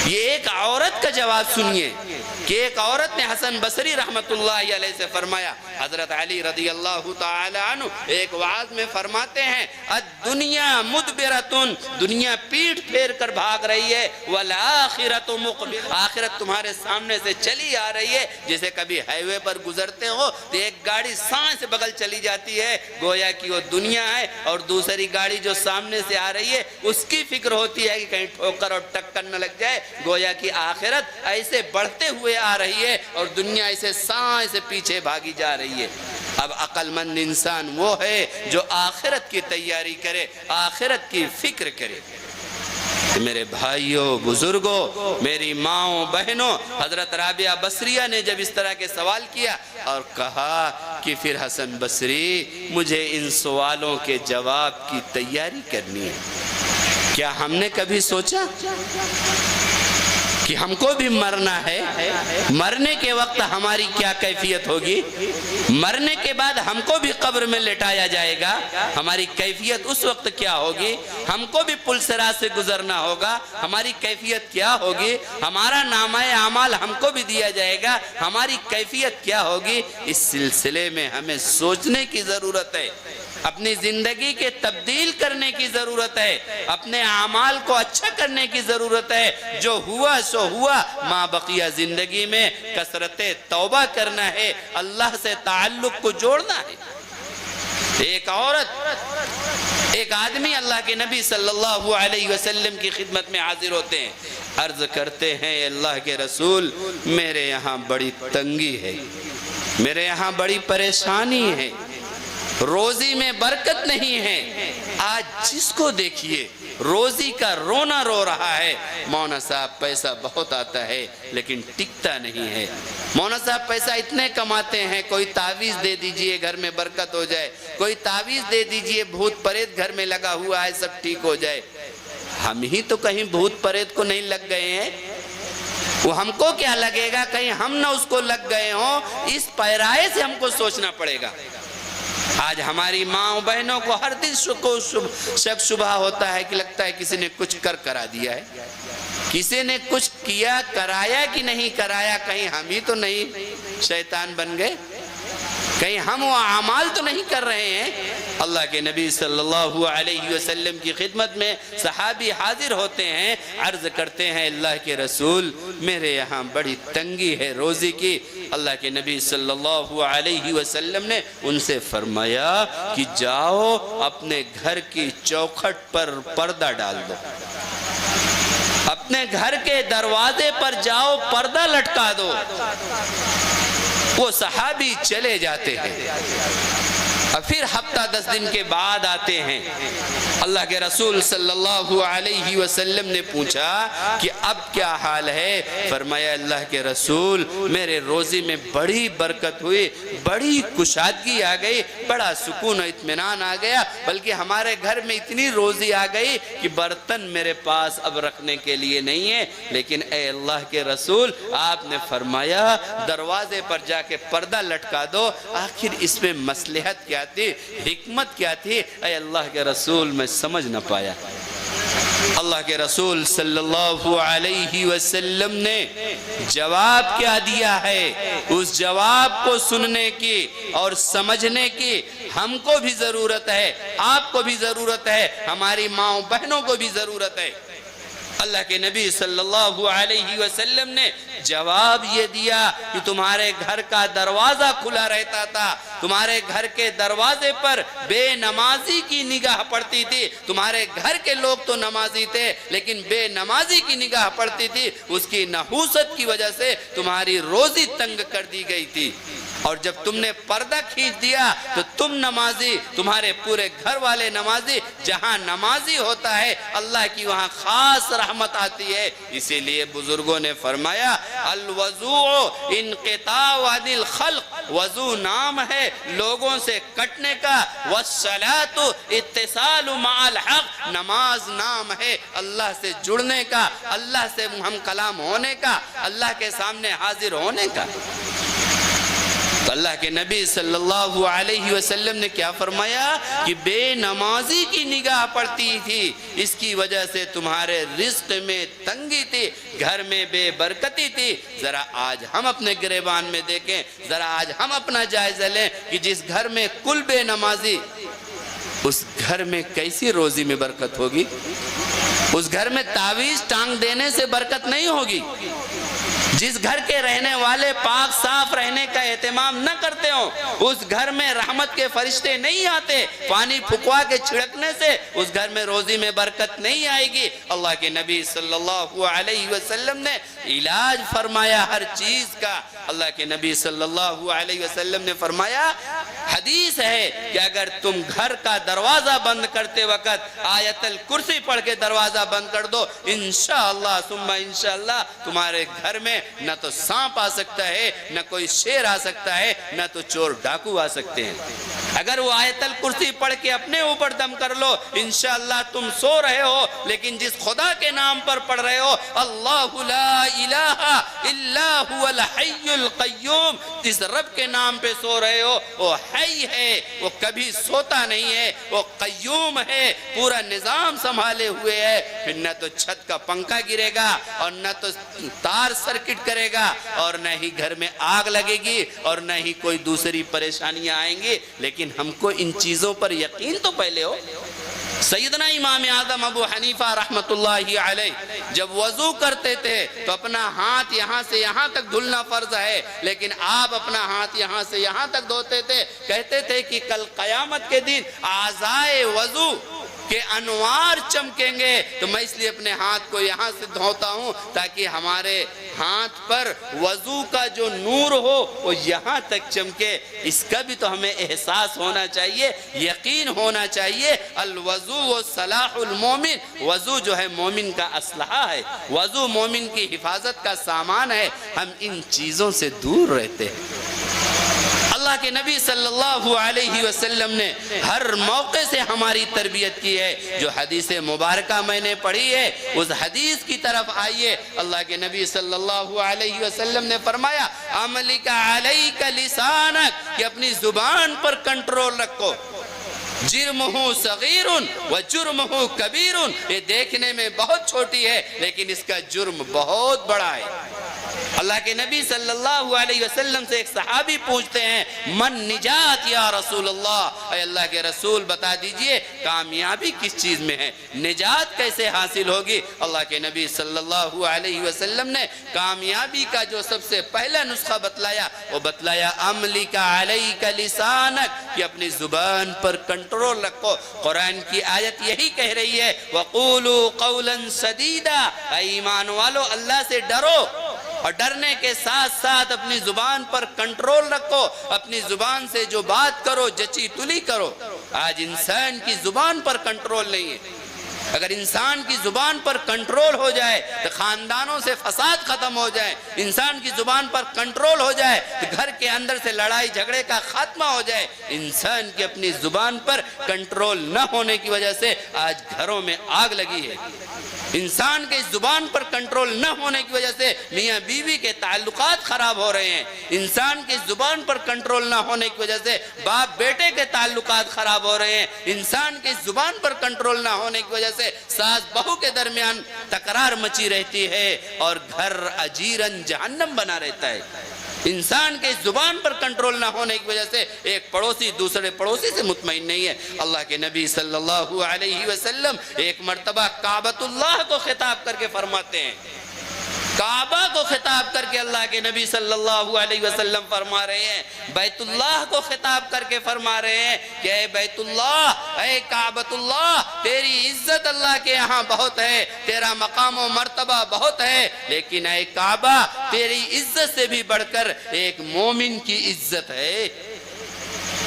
یہ ایک عورت کا جواب سنیے کہ ایک عورت نے حسن بصری رحمت اللہ علیہ سے فرمایا۔ حضرت علی رضی اللہ تعالی عنہ ایک وعظ میں فرماتے ہیں الدنیا مدبرتن، دنیا پیٹھ پھیر کر بھاگ رہی ہے، والآخرت مقبل، آخرت تمہارے سامنے سے چلی آ رہی ہے۔ جیسے کبھی ہائی وے پر گزرتے ہو تو ایک گاڑی سائیں سے بغل چلی جاتی ہے، گویا کہ وہ دنیا ہے، اور دوسری گاڑی جو سامنے سے آ رہی ہے اس کی فکر ہوتی ہے کہ کہیں ٹھوکر اور ٹکر نہ لگ جائے۔ گویا کہ آخرت ایسے بڑھتے ہوئے آ رہی ہے اور دنیا ایسے سائیں سے پیچھے بھاگی جا رہی ہے۔ اب عقل مند انسان وہ ہے جو آخرت کی تیاری کرے، آخرت کی فکر کرے۔ میرے بھائیوں، بزرگوں، میری ماؤں، بہنوں، حضرت رابعہ بصریہ نے جب اس طرح کے سوال کیا اور کہا کہ پھر حسن بصری مجھے ان سوالوں کے جواب کی تیاری کرنی ہے، کیا ہم نے کبھی سوچا کہ ہم کو بھی مرنا ہے؟ مرنے کے وقت ہماری کیا کیفیت ہوگی؟ مرنے کے بعد ہم کو بھی قبر میں لٹایا جائے گا، ہماری کیفیت اس وقت کیا ہوگی؟ ہم کو بھی پل صراط سے گزرنا ہوگا، ہماری کیفیت کیا ہوگی؟ ہمارا نامہ اعمال ہم کو بھی دیا جائے گا، ہماری کیفیت کیا ہوگی؟ اس سلسلے میں ہمیں سوچنے کی ضرورت ہے، اپنی زندگی کے تبدیل کرنے کی ضرورت ہے، اپنے اعمال کو اچھا کرنے کی ضرورت ہے۔ جو ہوا سو ہوا، ما بقیہ زندگی میں کثرت توبہ کرنا ہے، اللہ سے تعلق کو جوڑنا ہے۔ ایک عورت، ایک آدمی اللہ کے نبی صلی اللہ علیہ وسلم کی خدمت میں حاضر ہوتے ہیں، عرض کرتے ہیں اللہ کے رسول میرے یہاں بڑی تنگی ہے، میرے یہاں بڑی پریشانی ہے، روزی میں برکت نہیں ہے، آج جس کو دیکھیے روزی کا رونا رو رہا ہے۔ مولانا صاحب پیسہ بہت آتا ہے لیکن ٹکتا نہیں ہے، مولانا صاحب پیسہ اتنے کماتے ہیں، کوئی تعویذ دے دیجئے گھر میں برکت ہو جائے، کوئی تعویذ دے دیجئے بھوت پریت گھر میں لگا ہوا ہے سب ٹھیک ہو جائے۔ ہم ہی تو کہیں بھوت پریت کو نہیں لگ گئے ہیں، وہ ہم کو کیا لگے گا کہیں ہم نہ اس کو لگ گئے ہوں؟ اس پیرائے سے ہم کو سوچنا پڑے گا۔ آج ہماری ماں بہنوں کو ہر دن شک شبہ ہوتا ہے کہ لگتا ہے کسی نے کچھ کرا دیا ہے، کسی نے کچھ کیا کرایا کہ نہیں کرایا، کہیں ہم ہی تو نہیں شیطان بن گئے، کہیں ہم وہ اعمال تو نہیں کر رہے ہیں۔ اللہ کے نبی صلی اللہ علیہ وسلم کی خدمت میں صحابی حاضر ہوتے ہیں، عرض کرتے ہیں اللہ کے رسول میرے یہاں بڑی تنگی ہے روزی کی۔ اللہ کے نبی صلی اللہ علیہ وسلم نے ان سے فرمایا کہ جاؤ اپنے گھر کی چوکھٹ پر پردہ ڈال دو، اپنے گھر کے دروازے پر جاؤ پردہ لٹکا دو۔ وہ صحابی چلے جاتے ہیں، اور پھر ہفتہ 10 دن کے بعد آتے ہیں. اللہ کے رسول صلی اللہ علیہ وسلم نے پوچھا کہ اب کیا حال ہے؟ فرمایا اللہ کے رسول میرے روزی میں بڑی برکت ہوئی، بڑی کشادگی آ گئی، بڑا سکون و اطمینان آ گیا، بلکہ ہمارے گھر میں اتنی روزی آ گئی کہ برتن میرے پاس اب رکھنے کے لیے نہیں ہے. لیکن اے اللہ کے رسول آپ نے فرمایا دروازے پر جا کے پردہ لٹکا دو. آخر اس میں مصلحت کیا تھی، حکمت کیا تھی؟ اے اللہ کے رسول میں سمجھ نہ پایا. اللہ کے رسول صلی اللہ علیہ وسلم نے جواب کیا دیا ہے، اس جواب کو سننے کی اور سمجھنے کی ہم کو بھی ضرورت ہے، آپ کو بھی ضرورت ہے، ہماری ماں بہنوں کو بھی ضرورت ہے. اللہ کے نبی صلی اللہ علیہ وسلم نے جواب یہ دیا کہ تمہارے گھر کا دروازہ کھلا رہتا تھا، تمہارے گھر کے دروازے پر بے نمازی کی نگاہ پڑتی تھی. تمہارے گھر کے لوگ تو نمازی تھے لیکن بے نمازی کی نگاہ پڑتی تھی. اس کی نحوست کی وجہ سے تمہاری روزی تنگ کر دی گئی تھی. اور جب تم نے پردہ کھینچ دیا تو تم نمازی، تمہارے پورے گھر والے نمازی، جہاں نمازی ہوتا ہے اللہ کی وہاں خاص رحمت آتی ہے. اسی لیے بزرگوں نے فرمایا الوضوء انقطاع عن الخلق، وضو نام ہے لوگوں سے کٹنے کا، والصلاة اتصال مع الحق، نماز نام ہے اللہ سے جڑنے کا، اللہ سے ہم کلام ہونے کا، اللہ کے سامنے حاضر ہونے کا. تو اللہ کے نبی صلی اللہ علیہ وسلم نے کیا فرمایا کہ بے نمازی کی نگاہ پڑتی تھی، اس کی وجہ سے تمہارے رزق میں تنگی تھی، گھر میں بے برکتی تھی. ذرا آج ہم اپنے گریبان میں دیکھیں، ذرا آج ہم اپنا جائزہ لیں کہ جس گھر میں کل بے نمازی، اس گھر میں کیسی روزی میں برکت ہوگی؟ اس گھر میں تعویذ ٹانگ دینے سے برکت نہیں ہوگی. جس گھر کے رہنے والے پاک صاف رہنے کا اہتمام نہ کرتے ہوں، اس گھر میں رحمت کے فرشتے نہیں آتے، پانی پھکوا کے چھڑکنے سے اس گھر میں روزی میں برکت نہیں آئے گی. اللہ کے نبی صلی اللہ علیہ وسلم نے علاج فرمایا ہر چیز کا. اللہ کے نبی صلی اللہ علیہ وسلم نے فرمایا، حدیث ہے کہ اگر تم گھر کا دروازہ بند کرتے وقت آیت الکرسی پڑھ کے دروازہ بند کر دو، انشاءاللہ ثم انشاءاللہ تمہارے گھر میں نہ تو سانپ آ سکتا ہے، نہ کوئی شیر آ سکتا ہے، نہ تو چور ڈاکو آ سکتے ہیں. اگر وہ آیت الکرسی پڑھ کے اپنے اوپر دم کر لو، انشاءاللہ تم سو رہے ہو، لیکن جس خدا کے نام پر پڑھ رہے ہو، اللہ لا الہ الا هو الحی القیوم، جس رب کے نام پہ سو رہے ہو وہ حی ہے، وہ کبھی سوتا نہیں ہے، وہ قیوم ہے، پورا نظام سنبھالے ہوئے ہے. پھر نہ تو چھت کا پنکھا گرے گا اور نہ تو تار سرکٹ کرے گا اور نہ ہی گھر میں آگ لگے گی اور نہ ہی کوئی دوسری پریشانیاں آئیں گی. لیکن ہم کو ان چیزوں پر یقین تو پہلے ہو. سیدنا امام اعظم ابو حنیفہ رحمت اللہ علیہ جب وضو کرتے تھے تو اپنا ہاتھ یہاں سے یہاں تک دھلنا فرض ہے، لیکن آپ اپنا ہاتھ یہاں سے یہاں تک دھوتے تھے. کہتے تھے کہ کل قیامت کے دن اعضائے وضو کہ انوار چمکیں گے، تو میں اس لیے اپنے ہاتھ کو یہاں سے دھوتا ہوں تاکہ ہمارے ہاتھ پر وضو کا جو نور ہو وہ یہاں تک چمکے. اس کا بھی تو ہمیں احساس ہونا چاہیے، یقین ہونا چاہیے. الوضو و صلاح المومن، وضو جو ہے مومن کا اسلحہ ہے، وضو مومن کی حفاظت کا سامان ہے. ہم ان چیزوں سے دور رہتے ہیں. اللہ کے نبی صلی اللہ علیہ وسلم نے ہر موقع سے ہماری تربیت کی ہے. جو حدیث مبارکہ میں نے پڑھی ہے اس حدیث کی طرف آئیے. اللہ کے نبی صلی اللہ علیہ وسلم نے فرمایا املک علیک لسانک، کہ اپنی زبان پر کنٹرول رکھو. جرمہ صغیر و جرمہ کبیر، یہ دیکھنے میں بہت چھوٹی ہے لیکن اس کا جرم بہت بڑا ہے. اللہ کے نبی صلی اللہ علیہ وسلم سے ایک صحابی پوچھتے ہیں من نجات یا رسول اللہ، اے اللہ کے رسول بتا دیجئے کامیابی کس چیز میں ہے، نجات کیسے حاصل ہوگی؟ اللہ کے نبی صلی اللہ علیہ وسلم نے کامیابی کا جو سب سے پہلا نسخہ بتلایا وہ بتلایا املک علیک لسانک، کہ اپنی زبان پر کنٹرول رکھو. قرآن کی آیت یہی کہہ رہی ہے وَقُولُوا قَوْلًا سَدِيدًا، اے ایمان والو اللہ سے ڈرو، اور ڈرنے کے ساتھ ساتھ اپنی زبان پر کنٹرول رکھو، اپنی زبان سے جو بات کرو جچی تلی کرو۔ آج انسان کی زبان پر کنٹرول نہیں ہے۔ اگر انسان کی زبان پر کنٹرول ہو جائے تو خاندانوں سے فساد ختم ہو جائے، انسان کی زبان پر کنٹرول ہو جائے تو گھر کے اندر سے لڑائی جھگڑے کا خاتمہ ہو جائے۔ انسان کی اپنی زبان پر کنٹرول نہ ہونے کی وجہ سے آج گھروں میں آگ لگی ہے۔ انسان کے زبان پر کنٹرول نہ ہونے کی وجہ سے میاں بیوی کے تعلقات خراب ہو رہے ہیں۔ انسان کی زبان پر کنٹرول نہ ہونے کی وجہ سے باپ بیٹے کے تعلقات خراب ہو رہے ہیں۔ انسان کی زبان پر کنٹرول نہ ہونے کی وجہ سے ساس بہو کے درمیان تکرار مچی رہتی ہے اور گھر اجیرن جہنم بنا رہتا ہے۔ انسان کے زبان پر کنٹرول نہ ہونے کی وجہ سے ایک پڑوسی دوسرے پڑوسی سے مطمئن نہیں ہے۔ اللہ کے نبی صلی اللہ علیہ وسلم ایک مرتبہ کعبۃ اللہ کو خطاب کر کے فرماتے ہیں، کعبہ کو خطاب کر کے اللہ کے نبی صلی اللہ علیہ وسلم فرما رہے ہیں، بیت اللہ کو خطاب کر کے فرما رہے ہیں کہ اے بیت اللہ، اے کعبۃ اللہ، تیری عزت اللہ کے یہاں بہت ہے، تیرا مقام و مرتبہ بہت ہے، لیکن اے کعبہ، تیری عزت سے بھی بڑھ کر ایک مومن کی عزت ہے۔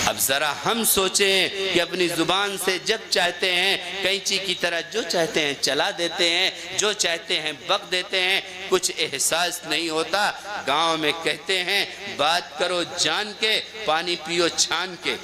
اب ذرا ہم سوچیں کہ اپنی زبان سے جب چاہتے ہیں کینچی کی طرح جو چاہتے ہیں چلا دیتے ہیں، جو چاہتے ہیں بک دیتے ہیں، کچھ احساس نہیں ہوتا۔ گاؤں میں کہتے ہیں بات کرو جان کے، پانی پیو چھان کے۔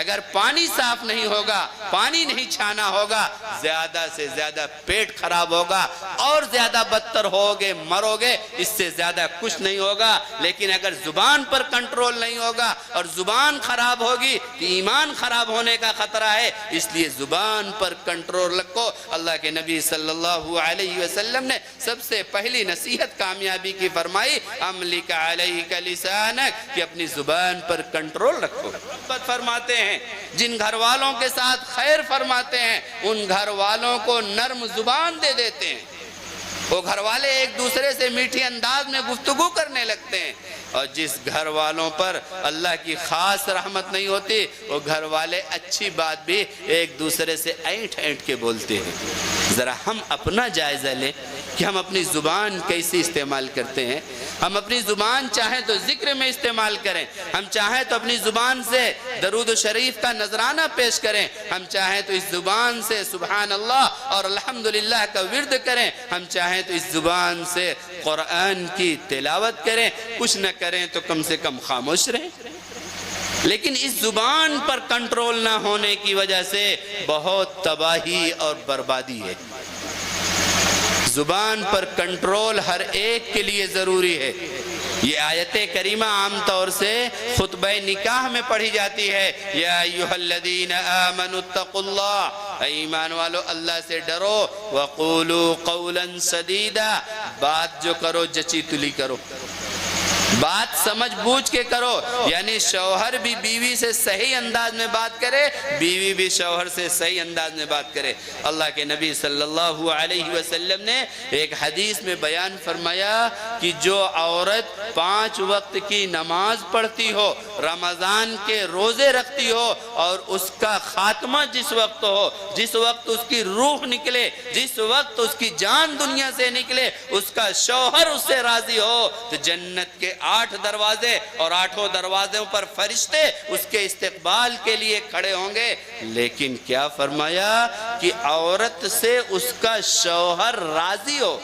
اگر پانی صاف نہیں ہوگا، پانی نہیں چھانا ہوگا، زیادہ سے زیادہ پیٹ خراب ہوگا اور زیادہ بدتر ہوگے، مرو گے، اس سے زیادہ کچھ نہیں ہوگا۔ لیکن اگر زبان پر کنٹرول نہیں ہوگا اور زبان خراب ہوگی تو ایمان خراب ہونے کا خطرہ ہے۔ اس لیے زبان پر کنٹرول رکھو۔ اللہ کے نبی صلی اللہ علیہ وسلم نے سب سے پہلی نصیحت کامیابی کی فرمائی، املک علیک لسانک، کہ اپنی زبان پر کنٹرول رکھو۔ فرماتے ہیں جن گھر والوں کے ساتھ خیر فرماتے ہیں ان گھر والوں کو نرم زبان دے دیتے ہیں۔ وہ گھر والے ایک دوسرے سے میٹھی انداز میں گفتگو کرنے لگتے ہیں، اور جس گھر والوں پر اللہ کی خاص رحمت نہیں ہوتی وہ گھر والے اچھی بات بھی ایک دوسرے سے اینٹ اینٹ کے بولتے ہیں۔ ذرا ہم اپنا جائزہ لیں کہ ہم اپنی زبان کیسے استعمال کرتے ہیں۔ ہم اپنی زبان چاہیں تو ذکر میں استعمال کریں، ہم چاہیں تو اپنی زبان سے درود و شریف کا نذرانہ پیش کریں، ہم چاہیں تو اس زبان سے سبحان اللہ اور الحمدللہ کا ورد کریں، ہم چاہیں تو اس زبان سے قرآن کی تلاوت کریں، کچھ نہ کریں تو کم سے کم خاموش رہیں۔ لیکن اس زبان پر کنٹرول نہ ہونے کی وجہ سے بہت تباہی اور بربادی ہے۔ زبان پر کنٹرول ہر ایک کے لیے ضروری ہے۔ یہ آیت کریمہ عام طور سے خطبہ نکاح میں پڑھی جاتی ہے، یا ایھا الذین آمنوا اتقوا اللہ، اے ایمان والو اللہ سے ڈرو، وقولوا قولا سدیدا، بات جو کرو جچی تلی کرو، بات سمجھ بوجھ کے کرو، یعنی شوہر بھی بیوی سے صحیح انداز میں بات کرے، بیوی بھی شوہر سے صحیح انداز میں بات کرے۔ اللہ کے نبی صلی اللہ علیہ وسلم نے ایک حدیث میں بیان فرمایا کہ جو عورت 5 وقت کی نماز پڑھتی ہو، رمضان کے روزے رکھتی ہو، اور اس کا خاتمہ جس وقت ہو، جس وقت اس کی روح نکلے، جس وقت اس کی جان دنیا سے نکلے، اس کا شوہر اس سے راضی ہو، تو جنت کے 8 دروازے اور 8 دروازوں پر فرشتے اس کے استقبال کے لیے کھڑے ہوں گے۔ لیکن کیا فرمایا کہ عورت سے اس کا شوہر راضی ہو،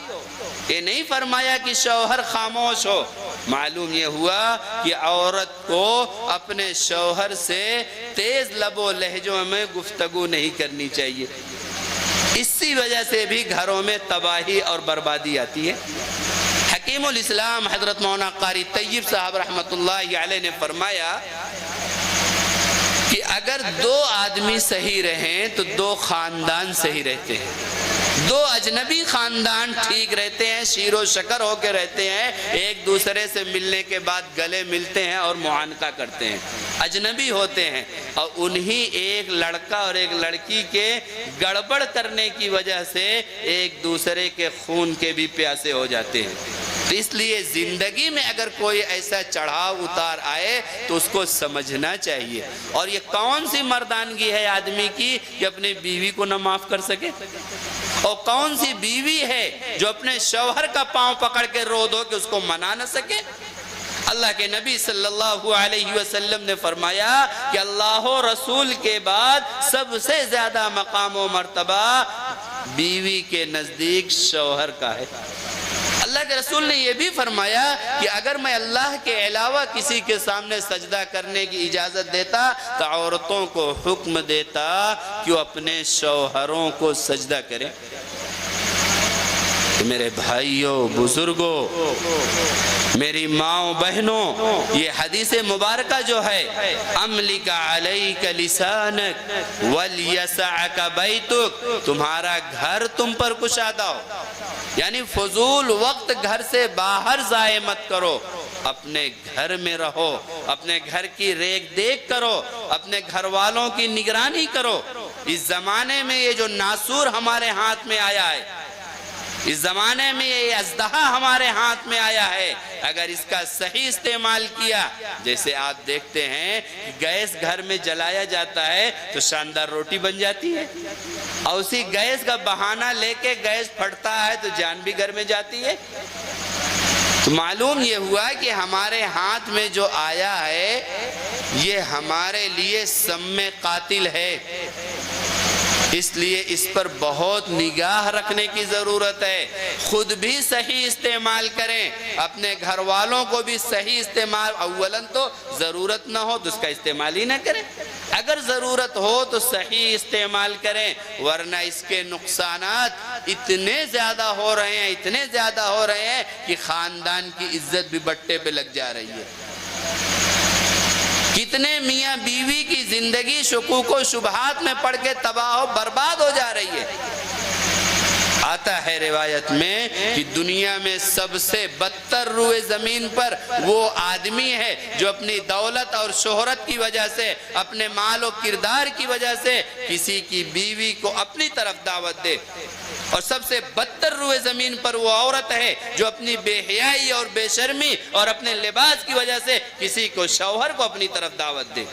یہ نہیں فرمایا کہ شوہر خاموش ہو۔ معلوم یہ ہوا کہ عورت کو اپنے شوہر سے تیز لب و لہجوں میں گفتگو نہیں کرنی چاہیے۔ اسی وجہ سے بھی گھروں میں تباہی اور بربادی آتی ہے۔ حکیم الاسلام حضرت مولانا قاری طیب صاحب رحمت اللہ علیہ نے فرمایا کہ اگر 2 آدمی صحیح رہیں تو 2 خاندان صحیح رہتے ہیں۔ 2 اجنبی خاندان ٹھیک رہتے ہیں، شیر و شکر ہو کے رہتے ہیں، ایک دوسرے سے ملنے کے بعد گلے ملتے ہیں اور معانقہ کرتے ہیں۔ اجنبی ہوتے ہیں اور انہی ایک لڑکا اور ایک لڑکی کے گڑبڑ کرنے کی وجہ سے ایک دوسرے کے خون کے بھی پیاسے ہو جاتے ہیں۔ تو اس لیے زندگی میں اگر کوئی ایسا چڑھاؤ اتار آئے تو اس کو سمجھنا چاہیے. اور یہ کون سی مردانگی ہے آدمی کی کہ اپنی بیوی کو نہ معاف کر سکے؟ اور کون سی بیوی ہے جو اپنے شوہر کا پاؤں پکڑ کے رو دو کہ اس کو منا نہ سکے؟ اللہ کے نبی صلی اللہ علیہ وسلم نے فرمایا کہ اللہ و رسول کے بعد سب سے زیادہ مقام و مرتبہ بیوی کے نزدیک شوہر کا ہے. اللہ کے رسول نے یہ بھی فرمایا کہ اگر میں اللہ کے علاوہ کسی کے سامنے سجدہ کرنے کی اجازت دیتا تو عورتوں کو حکم دیتا کہ وہ اپنے شوہروں کو سجدہ کریں. میرے بھائیوں، بزرگوں، میری ماں بہنوں، یہ حدیث مبارکہ جو ہے املک علیک لسانک ولیسعک بیتک، تمہارا گھر تم پر کشادہ ہو، یعنی فضول وقت گھر سے باہر ضائع مت کرو، اپنے گھر میں رہو، اپنے گھر کی ریکھ دیکھ کرو، اپنے گھر والوں کی نگرانی کرو. اس زمانے میں یہ جو ناسور ہمارے ہاتھ میں آیا ہے، اس زمانے میں یہ اژدہا ہمارے ہاتھ میں آیا ہے، اگر اس کا صحیح استعمال کیا، جیسے آپ دیکھتے ہیں گیس گھر میں جلایا جاتا ہے تو شاندار روٹی بن جاتی ہے، اور اسی گیس کا بہانہ لے کے گیس پھٹتا ہے تو جان بھی گھر میں جاتی ہے. تو معلوم یہ ہوا کہ ہمارے ہاتھ میں جو آیا ہے یہ ہمارے لیے سم قاتل ہے، اس لیے اس پر بہت نگاہ رکھنے کی ضرورت ہے. خود بھی صحیح استعمال کریں، اپنے گھر والوں کو بھی صحیح استعمال. اولاً تو ضرورت نہ ہو تو اس کا استعمال ہی نہ کریں، اگر ضرورت ہو تو صحیح استعمال کریں، ورنہ اس کے نقصانات اتنے زیادہ ہو رہے ہیں، اتنے زیادہ ہو رہے ہیں کہ خاندان کی عزت بھی بٹے پہ لگ جا رہی ہے. کتنے میاں بیوی کی زندگی شکوک و شبہات میں پڑ کے تباہ و برباد ہو جا رہی ہے. آتا ہے روایت میں کہ دنیا میں سب سے بدتر روئے زمین پر وہ آدمی ہے جو اپنی دولت اور شہرت کی وجہ سے، اپنے مال و کردار کی وجہ سے کسی کی بیوی کو اپنی طرف دعوت دے. اور سب سے بدتر روئے زمین پر وہ عورت ہے جو اپنی بے حیائی اور بے شرمی اور اپنے لباس کی وجہ سے کسی کو شوہر کو اپنی طرف دعوت دے.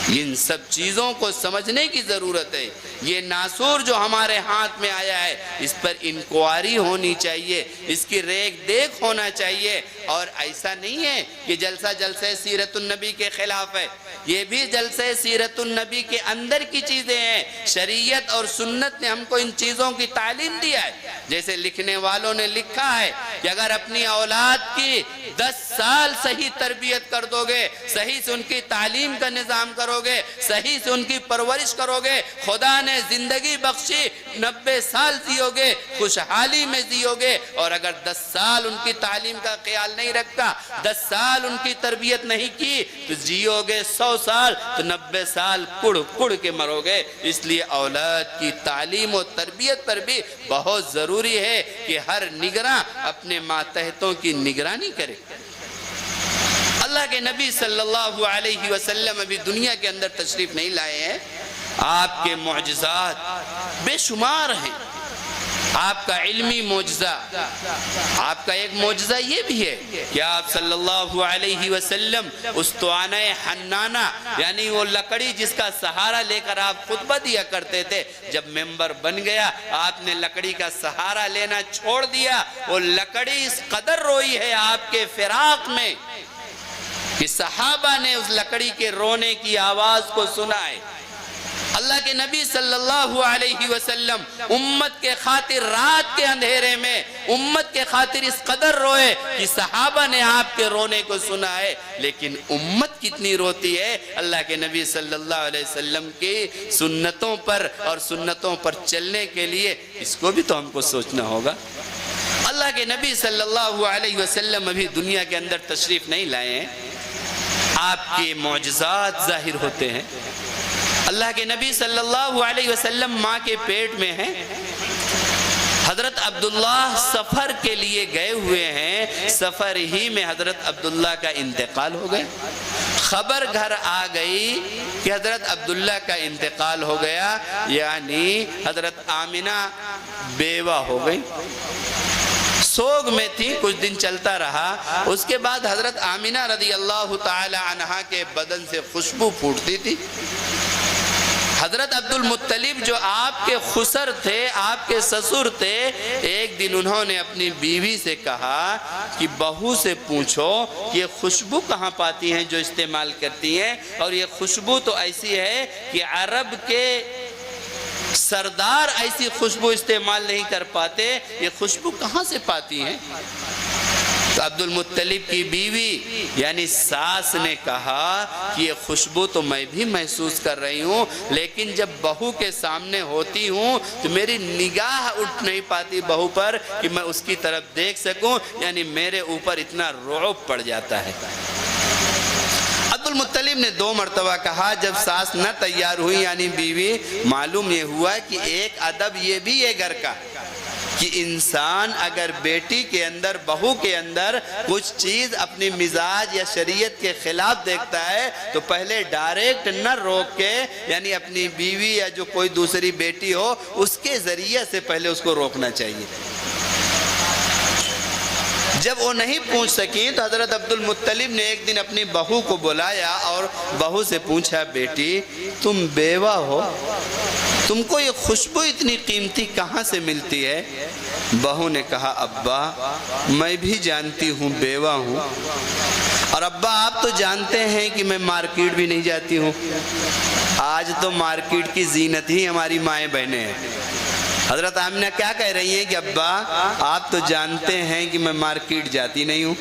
ان سب چیزوں کو سمجھنے کی ضرورت ہے. یہ ناسور جو ہمارے ہاتھ میں آیا ہے اس پر انکوائری ہونی چاہیے، اس کی ریکھ دیکھ ہونا چاہیے. اور ایسا نہیں ہے کہ جلسہ سیرت النبی کے خلاف ہے، یہ بھی جلسہ سیرت النبی کے اندر کی چیزیں ہیں. شریعت اور سنت نے ہم کو ان چیزوں کی تعلیم دیا ہے. جیسے لکھنے والوں نے لکھا ہے کہ اگر اپنی اولاد کی 10 سال صحیح تربیت کر دو گے، صحیح سے ان کی تعلیم کا نظام کرو گے، صحیح سے ان کی پرورش کرو گے، خدا نے زندگی بخشی، 90 سال جیو گے، خوشحالی میں جیو گے. اور اگر 10 سال ان کی تعلیم کا خیال نہیں رکھتا، 10 سال ان کی تربیت نہیں کی تو جیو گے 100 سال تو 90 سال کڑ کے مرو گے. اس لیے اولاد کی تعلیم و تربیت پر بھی بہت ضروری ہے کہ ہر نگراں اپنے ماتحتوں کی نگرانی کرے. اللہ کے نبی صلی اللہ علیہ وسلم ابھی دنیا کے اندر تشریف نہیں لائے ہیں، آپ کے معجزات بے شمار ہیں. آپ کا علمی معجزہ، آپ کا ایک معجزہ یہ بھی ہے کہ آپ صلی اللہ علیہ وسلم استوانہ حنانہ، یعنی وہ لکڑی جس کا سہارا لے کر آپ خطبہ دیا کرتے تھے، جب ممبر بن گیا آپ نے لکڑی کا سہارا لینا چھوڑ دیا. وہ لکڑی اس قدر روئی ہے آپ کے فراق میں کہ صحابہ نے اس لکڑی کے رونے کی آواز کو سنا ہے. اللہ کے نبی صلی اللہ علیہ وسلم امت کے خاطر رات کے اندھیرے میں امت کے خاطر اس قدر روئے کہ صحابہ نے آپ کے رونے کو سنا ہے. لیکن امت کتنی روتی ہے اللہ کے نبی صلی اللہ علیہ وسلم کی سنتوں پر اور سنتوں پر چلنے کے لیے. اس کو بھی تو ہم کو سوچنا ہوگا. اللہ کے نبی صلی اللہ علیہ وسلم ابھی دنیا کے اندر تشریف نہیں لائے ہیں، آپ کے معجزات ظاہر ہوتے ہیں. اللہ کے نبی صلی اللہ علیہ وسلم ماں کے پیٹ میں ہیں. حضرت عبداللہ سفر کے لیے گئے ہوئے ہیں، سفر ہی میں حضرت عبداللہ کا انتقال ہو گیا. خبر گھر آ گئی کہ حضرت عبداللہ کا انتقال ہو گیا، یعنی حضرت آمنہ بیوہ ہو گئی. سوگ میں تھی، کچھ دن چلتا رہا۔ اس کے بعد حضرت آمینہ رضی اللہ تعالی عنہا کے بدن سے خوشبو پھوٹتی تھی۔ حضرت عبد المطلب جو آپ کے خسر تھے، آپ کے سسر تھے، ایک دن انہوں نے اپنی بیوی سے کہا کہ بہو سے پوچھو کہ یہ خوشبو کہاں پاتی ہیں جو استعمال کرتی ہیں، اور یہ خوشبو تو ایسی ہے کہ عرب کے سردار ایسی خوشبو استعمال نہیں کر پاتے، یہ خوشبو کہاں سے پاتی ہیں؟ تو عبد المطلب کی بیوی یعنی ساس نے کہا کہ یہ خوشبو تو میں بھی محسوس کر رہی ہوں، لیکن جب بہو کے سامنے ہوتی ہوں تو میری نگاہ اٹھ نہیں پاتی بہو پر کہ میں اس کی طرف دیکھ سکوں، یعنی میرے اوپر اتنا رعب پڑ جاتا ہے۔ عبد المطلب نے 2 مرتبہ کہا، جب ساس نہ تیار ہوئی یعنی بیوی، معلوم یہ ہوا کہ ایک ادب یہ بھی ہے گھر کا کہ انسان اگر بیٹی کے اندر، بہو کے اندر کچھ چیز اپنی مزاج یا شریعت کے خلاف دیکھتا ہے تو پہلے ڈائریکٹ نہ روک کے، یعنی اپنی بیوی یا جو کوئی دوسری بیٹی ہو اس کے ذریعے سے پہلے اس کو روکنا چاہیے۔ جب وہ نہیں پوچھ سکیں تو حضرت عبد المطلب نے ایک دن اپنی بہو کو بلایا اور بہو سے پوچھا، بیٹی تم بیوہ ہو، تم کو یہ خوشبو اتنی قیمتی کہاں سے ملتی ہے؟ بہو نے کہا، ابا میں بھی جانتی ہوں بیوہ ہوں، اور ابا آپ تو جانتے ہیں کہ میں مارکیٹ بھی نہیں جاتی ہوں، آج تو مارکیٹ کی زینت ہی ہماری مائیں بہنیں ہیں۔ حضرت آمینہ کیا کہہ رہی ہیں کہ ابا آپ تو جانتے ہیں کہ میں مارکیٹ جاتی نہیں ہوں،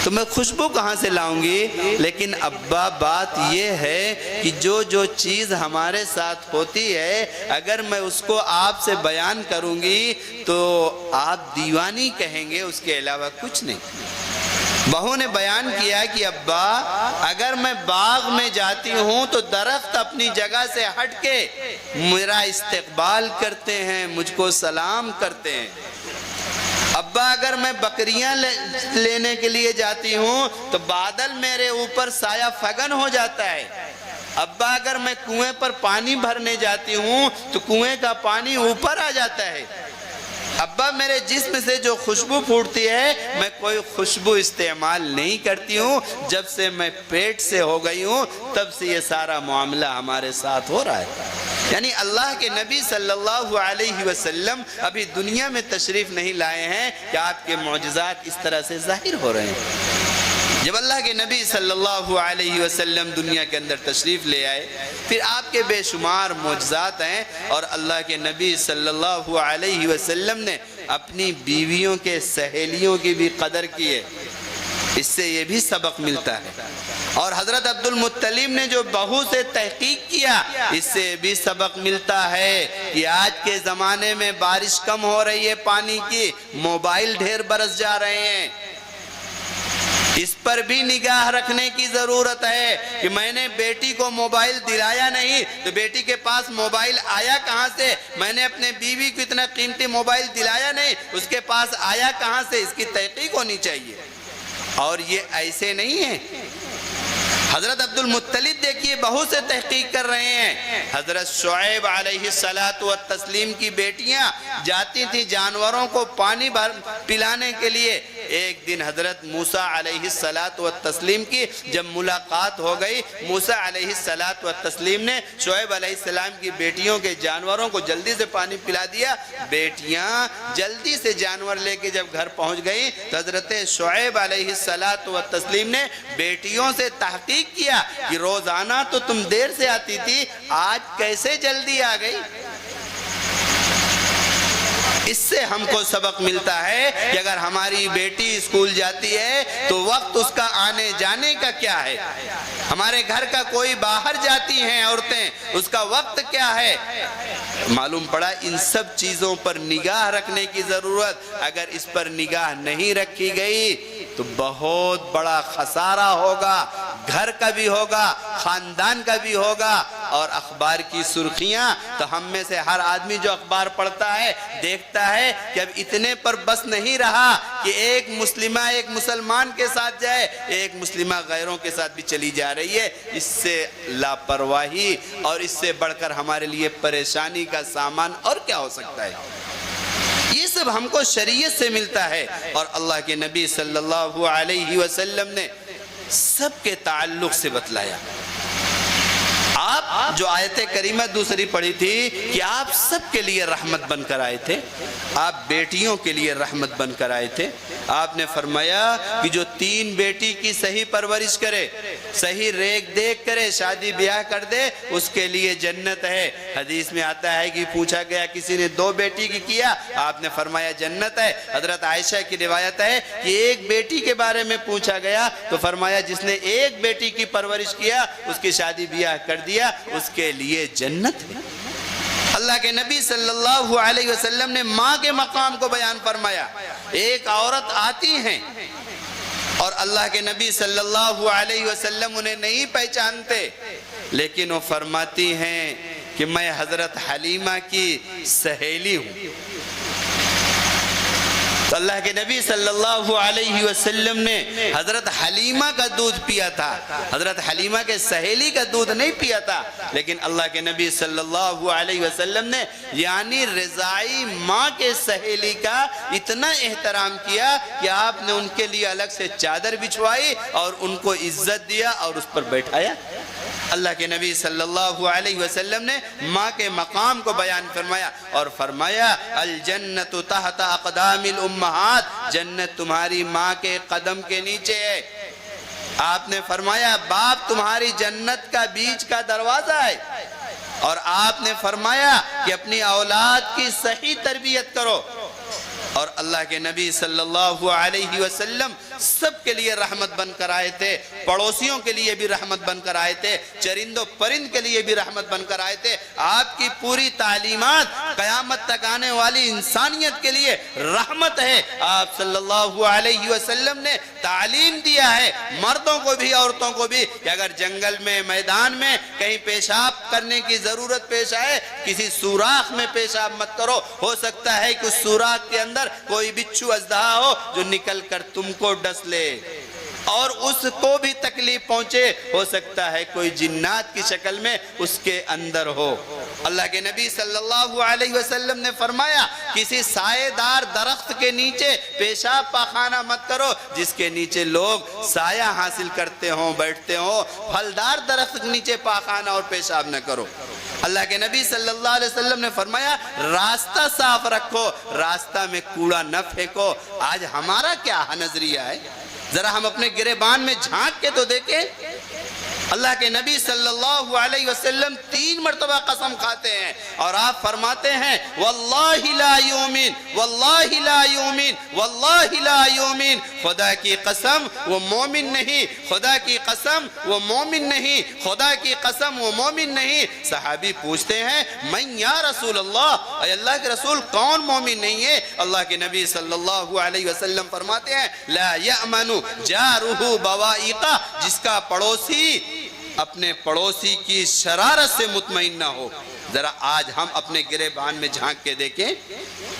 تو میں خوشبو کہاں سے لاؤں گی؟ لیکن ابا بات یہ ہے کہ جو چیز ہمارے ساتھ ہوتی ہے اگر میں اس کو آپ سے بیان کروں گی تو آپ دیوانی کہیں گے، اس کے علاوہ کچھ نہیں۔ بہو نے بیان کیا کہ ابا اگر میں باغ میں جاتی ہوں تو درخت اپنی جگہ سے ہٹ کے میرا استقبال کرتے ہیں، مجھ کو سلام کرتے ہیں۔ ابا اگر میں بکریاں لینے کے لیے جاتی ہوں تو بادل میرے اوپر سایہ فگن ہو جاتا ہے۔ ابا اگر میں کنویں پر پانی بھرنے جاتی ہوں تو کنویں کا پانی اوپر آ جاتا ہے۔ ابا میرے جسم سے جو خوشبو پھوٹتی ہے میں کوئی خوشبو استعمال نہیں کرتی ہوں، جب سے میں پیٹ سے ہو گئی ہوں تب سے یہ سارا معاملہ ہمارے ساتھ ہو رہا ہے۔ یعنی اللہ کے نبی صلی اللہ علیہ وسلم ابھی دنیا میں تشریف نہیں لائے ہیں کہ آپ کے معجزات اس طرح سے ظاہر ہو رہے ہیں۔ جب اللہ کے نبی صلی اللہ علیہ وسلم دنیا کے اندر تشریف لے آئے پھر آپ کے بے شمار معجزات ہیں، اور اللہ کے نبی صلی اللہ علیہ وسلم نے اپنی بیویوں کے سہیلیوں کی بھی قدر کی ہے، اس سے یہ بھی سبق ملتا ہے۔ اور حضرت عبد المطلب نے جو بہو سے تحقیق کیا اس سے بھی سبق ملتا ہے کہ آج کے زمانے میں بارش کم ہو رہی ہے پانی کی، موبائل ڈھیر برس جا رہے ہیں، اس پر بھی نگاہ رکھنے کی ضرورت ہے کہ میں نے بیٹی کو موبائل دلایا نہیں تو بیٹی کے پاس موبائل آیا کہاں سے، میں نے اپنے بیوی کو اتنا قیمتی موبائل دلایا نہیں اس کے پاس آیا کہاں سے، اس کی تحقیق ہونی چاہیے۔ اور یہ ایسے نہیں ہے، حضرت عبد المطلب دیکھیے بہو سے تحقیق کر رہے ہیں۔ حضرت شعیب علیہ السلام کی بیٹیاں جاتی تھی جانوروں کو پانی پلانے کے لیے۔ ایک دن حضرت موسیٰ علیہ السلام کی جب ملاقات ہو گئی، موسیٰ علیہ السلام نے شعیب علیہ السلام کی بیٹیوں کے جانوروں کو جلدی سے پانی پلا دیا۔ بیٹیاں جلدی سے جانور لے کے جب گھر پہنچ گئی تو حضرت شعیب علیہ السلام نے بیٹیوں سے تحقیق کیا کہ روزانہ تو تم دیر سے آتی تھی، آج کیسے جلدی آ گئی؟ اس سے ہم کو سبق ملتا ہے کہ اگر ہماری بیٹی اسکول جاتی ہے تو وقت اس کا آنے جانے کا کیا ہے، ہمارے گھر کا کوئی باہر جاتی ہیں عورتیں اس کا وقت کیا ہے، معلوم پڑا ان سب چیزوں پر نگاہ رکھنے کی ضرورت۔ اگر اس پر نگاہ نہیں رکھی گئی تو بہت بڑا خسارہ ہوگا، گھر کا بھی ہوگا، خاندان کا بھی ہوگا۔ اور اخبار کی سرخیاں تو ہم میں سے ہر آدمی جو اخبار پڑھتا ہے دیکھتا ہے کہ اب اتنے پر بس نہیں رہا کہ ایک مسلمہ ایک مسلمان کے ساتھ جائے، ایک مسلمہ غیروں کے ساتھ بھی چلی جا رہی ہے۔ اس سے لاپرواہی اور اس سے بڑھ کر ہمارے لیے پریشانی کا سامان اور کیا ہو سکتا ہے۔ یہ سب ہم کو شریعت سے ملتا ہے، اور اللہ کے نبی صلی اللہ علیہ وسلم نے سب کے تعلق سے بتلایا۔ آپ جو آیت کریمہ دوسری پڑھی تھی کہ آپ سب کے لیے رحمت بن کر آئے تھے، آپ بیٹیوں کے لیے رحمت بن کر آئے تھے۔ آپ نے فرمایا کہ جو 3 بیٹی کی صحیح پرورش کرے، صحیح ریکھ دیکھ کرے، شادی بیاہ کر دے، اس کے لیے جنت ہے۔ حدیث میں آتا ہے کہ پوچھا گیا کسی نے 2 بیٹی کی کیا، آپ نے فرمایا جنت ہے۔ حضرت عائشہ کی روایت ہے کہ 1 بیٹی کے بارے میں پوچھا گیا تو فرمایا جس نے 1 بیٹی کی پرورش کیا، اس کی شادی بیاہ کر دیا، اس کے لیے جنت ہے۔ اللہ کے نبی صلی اللہ علیہ وسلم نے ماں کے مقام کو بیان فرمایا۔ ایک عورت آتی ہیں اور اللہ کے نبی صلی اللہ علیہ وسلم انہیں نہیں پہچانتے، لیکن وہ فرماتی ہیں کہ میں حضرت حلیمہ کی سہیلی ہوں۔ تو اللہ کے نبی صلی اللہ علیہ وسلم نے حضرت حلیمہ کا دودھ پیا تھا، حضرت حلیمہ کے سہیلی کا دودھ نہیں پیا تھا، لیکن اللہ کے نبی صلی اللہ علیہ وسلم نے یعنی رضائی ماں کے سہیلی کا اتنا احترام کیا کہ آپ نے ان کے لیے الگ سے چادر بچھوائی اور ان کو عزت دیا اور اس پر بیٹھایا۔ اللہ کے نبی صلی اللہ علیہ وسلم نے ماں کے مقام کو بیان فرمایا اور فرمایا الجنت تحت اقدام الامہات، جنت تمہاری ماں کے قدم کے نیچے ہے۔ آپ نے فرمایا باپ تمہاری جنت کا بیچ کا دروازہ ہے، اور آپ نے فرمایا کہ اپنی اولاد کی صحیح تربیت کرو۔ اور اللہ کے نبی صلی اللہ علیہ وسلم سب کے لیے رحمت بن کر آئے تھے، پڑوسیوں کے لیے بھی رحمت بن کر آئے تھے، چرند و پرند کے لیے بھی رحمت بن کر آئے تھے۔ آپ کی پوری تعلیمات قیامت تک آنے والی انسانیت کے لیے رحمت ہے۔ آپ صلی اللہ علیہ وسلم نے تعلیم دیا ہے مردوں کو بھی عورتوں کو بھی کہ اگر جنگل میں میدان میں کہیں پیشاب کرنے کی ضرورت پیش آئے، کسی سوراخ میں پیشاب مت کرو، ہو سکتا ہے کہ اس سوراخ کے اندر کوئی بچھو اژدہا ہو جو نکل کر تم کو ڈس لے اور اس کو بھی تکلیف پہنچے، ہو سکتا ہے کوئی جنات کی شکل میں اس کے اندر ہو۔ اللہ کے نبی صلی اللہ علیہ وسلم نے فرمایا کسی سائے دار درخت کے نیچے پیشاب پاخانہ مت کرو جس کے نیچے لوگ سایہ حاصل کرتے ہوں بیٹھتے ہوں، پھلدار درخت کے نیچے پاخانہ اور پیشاب نہ کرو۔ اللہ کے نبی صلی اللہ علیہ وسلم نے فرمایا راستہ صاف رکھو، راستہ میں کوڑا نہ پھینکو۔ آج ہمارا کیا نظریہ ہے؟ ذرا ہم اپنے گریبان میں جھانک کے تو دیکھیں۔ اللہ کے نبی صلی اللہ علیہ وسلم 3 مرتبہ قسم کھاتے ہیں اور آپ فرماتے ہیں واللہ لا یؤمن، واللہ لا یؤمن، واللہ لا یؤمن، خدا کی قسم وہ مومن نہیں، خدا کی قسم وہ مومن نہیں، خدا کی قسم وہ مومن نہیں۔ صحابی پوچھتے ہیں من یا رسول اللہ، اے اللہ کے رسول کون مومن نہیں ہے؟ اللہ کے نبی صلی اللہ علیہ وسلم فرماتے ہیں لا یأمن جارہ بوائقہ، جس کا پڑوسی اپنے پڑوسی کی شرارت سے مطمئن نہ ہو۔ ذرا آج ہم اپنے گریبان میں جھانک کے دیکھیں،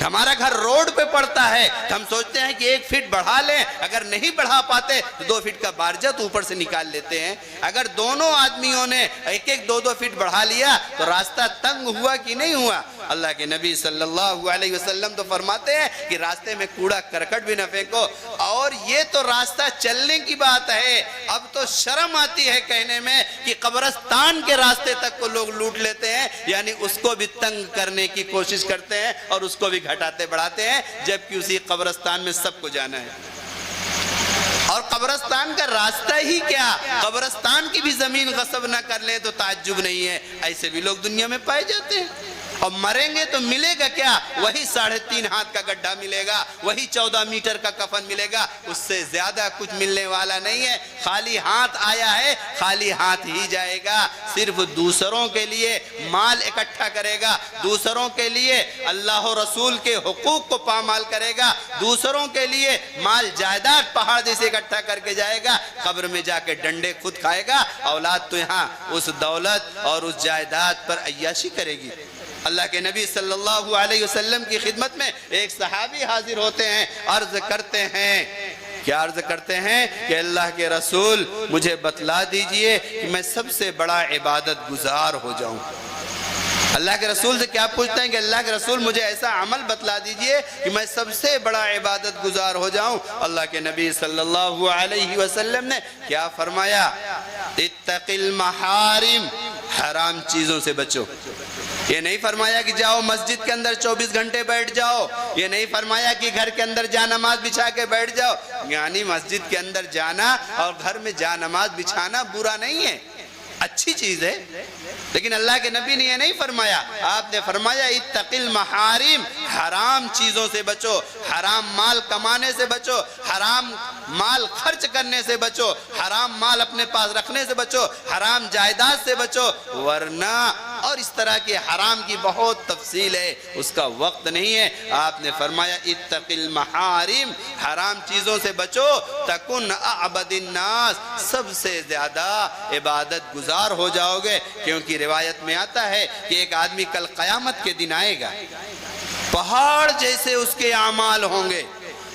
ہمارا گھر روڈ پہ پڑتا ہے، ہم سوچتے ہیں کہ 1 فٹ بڑھا لیں، اگر نہیں بڑھا پاتے تو 2 فٹ کا بارجت اوپر سے نکال لیتے ہیں۔ اگر دونوں آدمیوں نے 1-2 فٹ بڑھا لیا تو راستہ تنگ ہوا کہ نہیں ہوا؟ اللہ کے نبی صلی اللہ علیہ وسلم تو فرماتے ہیں کہ راستے میں کوڑا کرکٹ بھی نہ پھینکو۔ اور یہ تو راستہ چلنے کی بات ہے، اب تو شرم آتی ہے کہنے میں کہ قبرستان کے راستے تک کو لوگ لوٹ لیتے ہیں، یعنی اس کو بھی تنگ کرنے کی کوشش کرتے ہیں اور اس کو بھی گھٹاتے بڑھاتے ہیں، جبکہ اسی قبرستان میں سب کو جانا ہے۔ اور قبرستان کا راستہ ہی کیا، قبرستان کی بھی زمین غصب نہ کر لیں تو تعجب نہیں ہے، ایسے بھی لوگ دنیا میں پائے جاتے ہیں۔ اور مریں گے تو ملے گا کیا؟ وہی 3.5 ہاتھ کا گڈھا ملے گا، وہی 14 میٹر کا کفن ملے گا، اس سے زیادہ کچھ ملنے والا نہیں ہے۔ خالی ہاتھ آیا ہے، خالی ہاتھ ہی جائے گا، صرف دوسروں کے لیے مال اکٹھا کرے گا، دوسروں کے لیے اللہ و رسول کے حقوق کو پامال کرے گا، دوسروں کے لیے مال جائیداد پہاڑ جیسے اکٹھا کر کے جائے گا، قبر میں جا کے ڈنڈے خود کھائے گا، اولاد تو یہاں اس دولت اور اس جائیداد پر عیاشی کرے گی۔ اللہ کے نبی صلی اللہ علیہ وسلم کی خدمت میں ایک صحابی حاضر ہوتے ہیں، عرض کرتے ہیں، کیا عرض کرتے ہیں کہ اللہ کے رسول مجھے بتلا دیجئے کہ میں سب سے بڑا عبادت گزار ہو جاؤں۔ اللہ کے رسول سے کیا پوچھتے ہیں کہ اللہ کے رسول مجھے ایسا عمل بتلا دیجئے کہ میں سب سے بڑا عبادت گزار ہو جاؤں. اللہ کے نبی صلی اللہ علیہ وسلم نے کیا فرمایا؟ اتق المحارم، حرام چیزوں سے بچو. یہ نہیں فرمایا کہ جاؤ مسجد کے اندر 24 گھنٹے بیٹھ جاؤ. یہ نہیں فرمایا کہ گھر کے اندر جا نماز بچھا کے بیٹھ جاؤ. یعنی مسجد کے اندر جانا اور گھر میں جا نماز بچھانا برا نہیں ہے، اچھی چیز ہے. لیکن اللہ کے نبی نے یہ نہیں فرمایا. آپ نے فرمایا اتق المحارم، حرام چیزوں سے بچو، حرام مال کمانے سے بچو، حرام مال خرچ کرنے سے بچو، حرام مال اپنے پاس رکھنے سے بچو، حرام جائیداد سے بچو. ورنہ اور اس طرح کی حرام کی بہت تفصیل ہے، اس کا وقت نہیں ہے. آپ نے فرمایا اتق المحارم، حرام چیزوں سے بچو، تکن اعبد الناس، سب سے زیادہ عبادت گزار ہو جاؤ گے. کیونکہ روایت میں آتا ہے کہ ایک آدمی کل قیامت کے دن آئے گا، پہاڑ جیسے اس کے اعمال ہوں گے،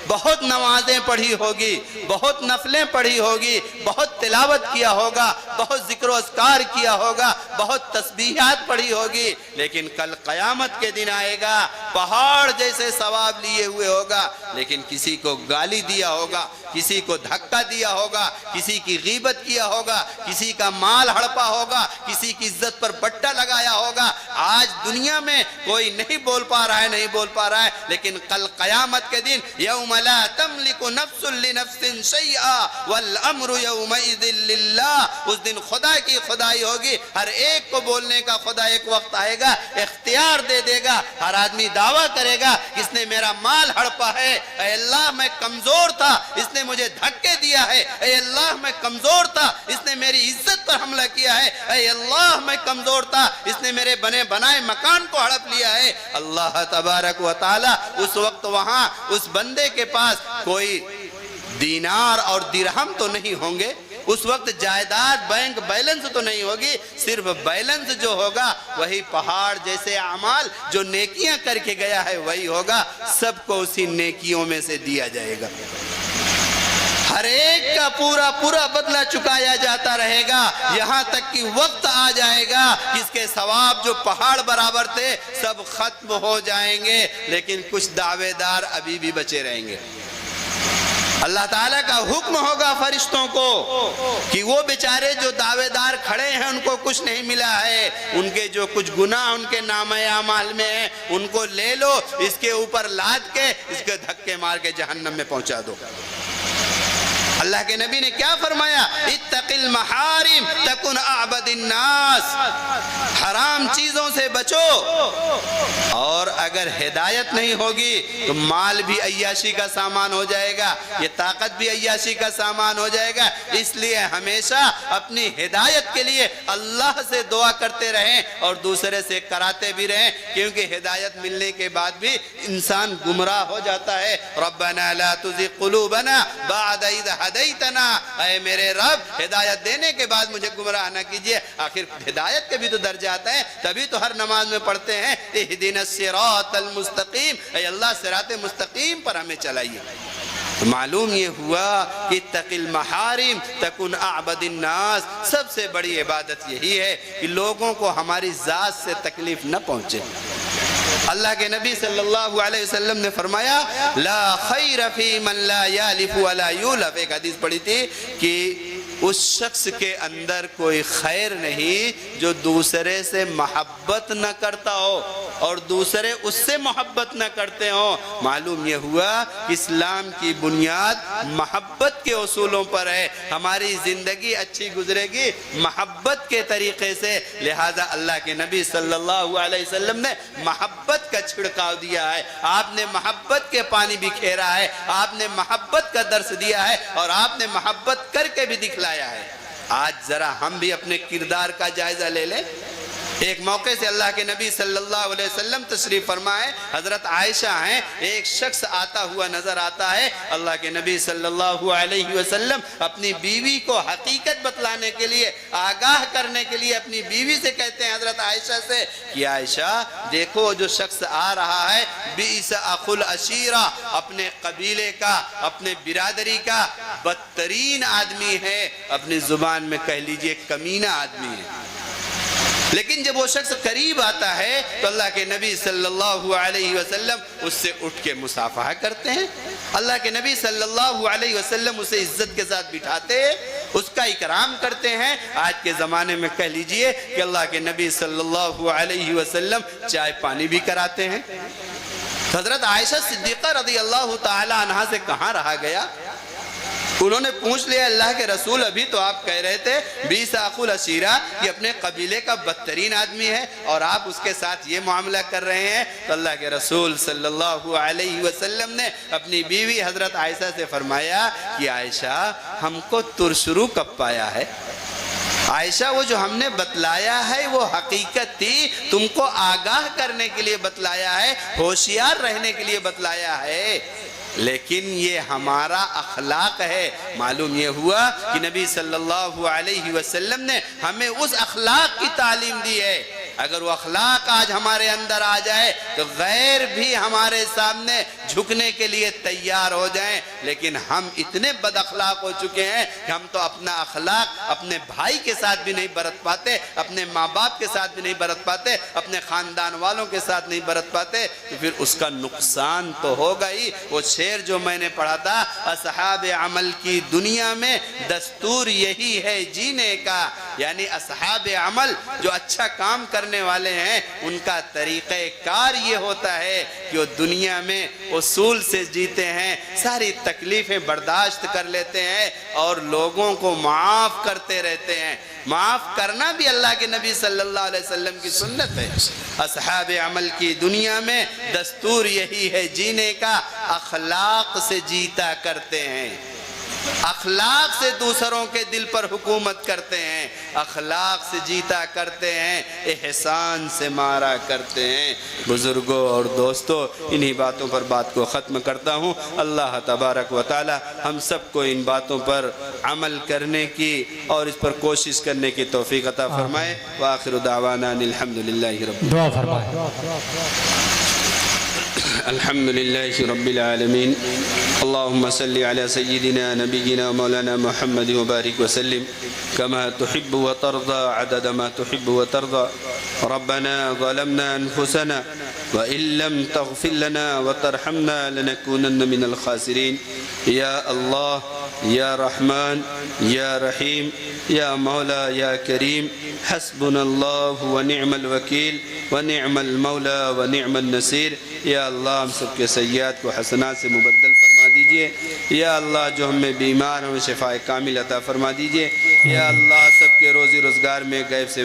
بہت نمازیں پڑھی ہوگی، بہت نفلیں پڑھی ہوگی، بہت تلاوت کیا ہوگا، بہت ذکر و اذکار کیا ہوگا، بہت تسبیحات پڑھی ہوگی. لیکن کل قیامت کے دن آئے گا، پہاڑ جیسے ثواب لیے ہوئے ہوگا، لیکن کسی کو گالی دیا ہوگا، کسی کو دھکا دیا ہوگا، کسی کی غیبت کیا ہوگا، کسی کا مال ہڑپا ہوگا، کسی کی عزت پر بٹا لگایا ہوگا. آج دنیا میں کوئی نہیں بول پا رہا ہے، لیکن کل قیامت کے دن یوم لا تملک نفس لنفس شیئا والامر یومئذ للہ، اس دن خدا کی خدائی ہوگی. ہر ایک کو بولنے کا خدا ایک وقت آئے گا، اختیار دے دے گا. ہر آدمی دعویٰ کرے گا اس نے میرا مال ہڑپا ہے، اے اللہ میں کمزور تھا، اس نے مجھے دھکے دیا ہے، اے اللہ میں کمزور تھا، اس نے میری عزت پر حملہ کیا ہے، اے اللہ میں کمزور تھا، اس نے میرے بنے بنائے مکان کو ہڑپ لیا ہے. اللہ تبارک و تعالی اس وقت وہاں اس بندے کے پاس کوئی دینار اور درہم تو نہیں ہوں گے، اس وقت جائیداد بینک بیلنس تو نہیں ہوگی، صرف بیلنس جو ہوگا وہی پہاڑ جیسے اعمال جو نیکیاں کر کے گیا ہے وہی ہوگا. سب کو اسی نیکیوں میں سے دیا جائے گا، ہر ایک کا پورا بدلہ چکایا جاتا رہے گا، یہاں تک کہ وقت آ جائے گا جس کے ثواب جو پہاڑ برابر تھے سب ختم ہو جائیں گے، لیکن کچھ دعوے دار ابھی بھی بچے رہیں گے. اللہ تعالیٰ کا حکم ہوگا فرشتوں کو کہ وہ بیچارے جو دعوے دار کھڑے ہیں ان کو کچھ نہیں ملا ہے، ان کے جو کچھ گناہ ان کے نامہ اعمال میں ہیں ان کو لے لو، اس کے اوپر لاد کے اس کے دھکے مار کے جہنم میں پہنچا دو. اللہ کے نبی نے کیا فرمایا؟ اتق المحارم تکن اعبد الناس، حرام چیزوں سے بچو. اور اگر ہدایت نہیں ہوگی تو مال بھی عیاشی کا سامان ہو جائے گا، یہ طاقت بھی عیاشی کا سامان ہو جائے گا. اس لیے ہمیشہ اپنی ہدایت کے لیے اللہ سے دعا کرتے رہیں اور دوسرے سے کراتے بھی رہیں، کیونکہ ہدایت ملنے کے بعد بھی انسان گمراہ ہو جاتا ہے. ربنا لا تزغ قلوبنا بعد اذ ہدیتنا، اے میرے رب ہدایت دینے کے بعد مجھے گمراہ نہ کیجئے. آخر ہدایت کے بھی تو درجات ہیں، تبھی تو ہر نماز میں پڑھتے ہیں اہدنا الصراط المستقیم، اے اللہ صراط مستقیم پر ہمیں چلائیے. معلوم یہ ہوا کہ اتق المحارم تکن اعبد الناس، سب سے بڑی عبادت یہی ہے کہ لوگوں کو ہماری ذات سے تکلیف نہ پہنچے. اللہ کے نبی صلی اللہ علیہ وسلم نے فرمایا لا خیر فی من لا یالف ولا یولف. ایک حدیث پڑھی تھی کہ اس شخص کے اندر کوئی خیر نہیں جو دوسرے سے محبت نہ کرتا ہو اور دوسرے اس سے محبت نہ کرتے ہوں. معلوم یہ ہوا کہ اسلام کی بنیاد محبت کے اصولوں پر ہے، ہماری زندگی اچھی گزرے گی محبت کے طریقے سے. لہذا اللہ کے نبی صلی اللہ علیہ وسلم نے محبت کا چھڑکاؤ دیا ہے، آپ نے محبت کے پانی بکھیرا ہے، آپ نے محبت کا درس دیا ہے اور آپ نے محبت کر کے بھی دکھلایا ہے. آج ذرا ہم بھی اپنے کردار کا جائزہ لے لیں. ایک موقع سے اللہ کے نبی صلی اللہ علیہ وسلم تشریف فرمائے، حضرت عائشہ ہیں، ایک شخص آتا ہوا نظر آتا ہے. اللہ کے نبی صلی اللہ علیہ وسلم اپنی بیوی کو حقیقت بتلانے کے لیے، آگاہ کرنے کے لیے اپنی بیوی سے کہتے ہیں حضرت عائشہ سے کہ عائشہ دیکھو جو شخص آ رہا ہے بئس اخو العشیرہ، اپنے قبیلے کا، اپنے برادری کا بدترین آدمی ہے، اپنی زبان میں کہہ لیجئے کمینہ آدمی ہے. لیکن جب وہ شخص قریب آتا ہے تو اللہ کے نبی صلی اللہ علیہ وسلم اس سے اٹھ کے مصافحہ کرتے ہیں. اللہ کے نبی صلی اللہ علیہ وسلم اسے عزت کے ساتھ بٹھاتے ہیں, اس کا اکرام کرتے ہیں. آج کے زمانے میں کہہ لیجئے کہ اللہ کے نبی صلی اللہ علیہ وسلم چائے پانی بھی کراتے ہیں. حضرت عائشہ صدیقہ رضی اللہ تعالی عنہا سے کہاں رہا گیا. انہوں نے پوچھ لیا اللہ کے رسول ابھی تو آپ کہہ رہے تھے بیس آخو العشیرہ یہ اپنے قبیلے کا بدترین آدمی ہے اور آپ اس کے ساتھ یہ معاملہ کر رہے ہیں. تو اللہ کے رسول صلی اللہ علیہ وسلم نے اپنی بیوی حضرت عائشہ سے فرمایا کہ عائشہ ہم کو ترشرو کب پایا ہے. عائشہ وہ جو ہم نے بتلایا ہے وہ حقیقت تھی, تم کو آگاہ کرنے کے لیے بتلایا ہے, ہوشیار رہنے کے لیے بتلایا ہے, لیکن یہ ہمارا اخلاق ہے. معلوم یہ ہوا کہ نبی صلی اللہ علیہ وسلم نے ہمیں اس اخلاق کی تعلیم دی ہے. اگر وہ اخلاق آج ہمارے اندر آ جائے تو غیر بھی ہمارے سامنے جھکنے کے لیے تیار ہو جائیں. لیکن ہم اتنے بد اخلاق ہو چکے ہیں کہ ہم تو اپنا اخلاق اپنے بھائی کے ساتھ بھی نہیں برت پاتے, اپنے ماں باپ کے ساتھ بھی نہیں برت پاتے, اپنے خاندان والوں کے ساتھ نہیں برت پاتے, تو پھر اس کا نقصان تو ہوگا ہی. وہ شعر جو میں نے پڑھا تھا, اصحاب عمل کی دنیا میں دستور یہی ہے جینے کا, یعنی اصحاب عمل جو اچھا کام کرنے والے ہیں ان کا طریقہ کار یہ ہوتا ہے کہ وہ دنیا میں اصول سے جیتے ہیں, ساری تکلیفیں برداشت کر لیتے ہیں اور لوگوں کو معاف کرتے رہتے ہیں. معاف کرنا بھی اللہ کے نبی صلی اللہ علیہ وسلم کی سنت ہے. اصحاب عمل کی دنیا میں دستور یہی ہے جینے کا, اخلاق سے جیتا کرتے ہیں, اخلاق سے دوسروں کے دل پر حکومت کرتے ہیں, اخلاق سے جیتا کرتے ہیں, احسان سے مارا کرتے ہیں. بزرگوں اور دوستوں, انہی باتوں پر بات کو ختم کرتا ہوں. اللہ تبارک و تعالی ہم سب کو ان باتوں پر عمل کرنے کی اور اس پر کوشش کرنے کی توفیق عطا فرمائے. وآخر دعوانا الحمدللہ رب دعا فرمائے. الحمد لله رب العالمين. اللهم صل على سيدنا نبينا ومولانا محمد وبارك وسلم كما تحب وترضى عدد ما تحب وترضى. ربنا ظلمنا أنفسنا وإن لم تغفر لنا وترحمنا لنكونن من الخاسرين. يا الله يا رحمن يا رحيم يا مولا يا كريم, حسبنا الله ونعم الوكيل ونعم المولى ونعم النصير. یا اللہ ہم سب کے سیئات کو حسنات سے مبدل فرما دیجئے. یا اللہ جو ہم میں بیمار ہوں شفاء کامل عطا فرما دیجئے. یا اللہ سب کے روزی روزگار میں غیب سے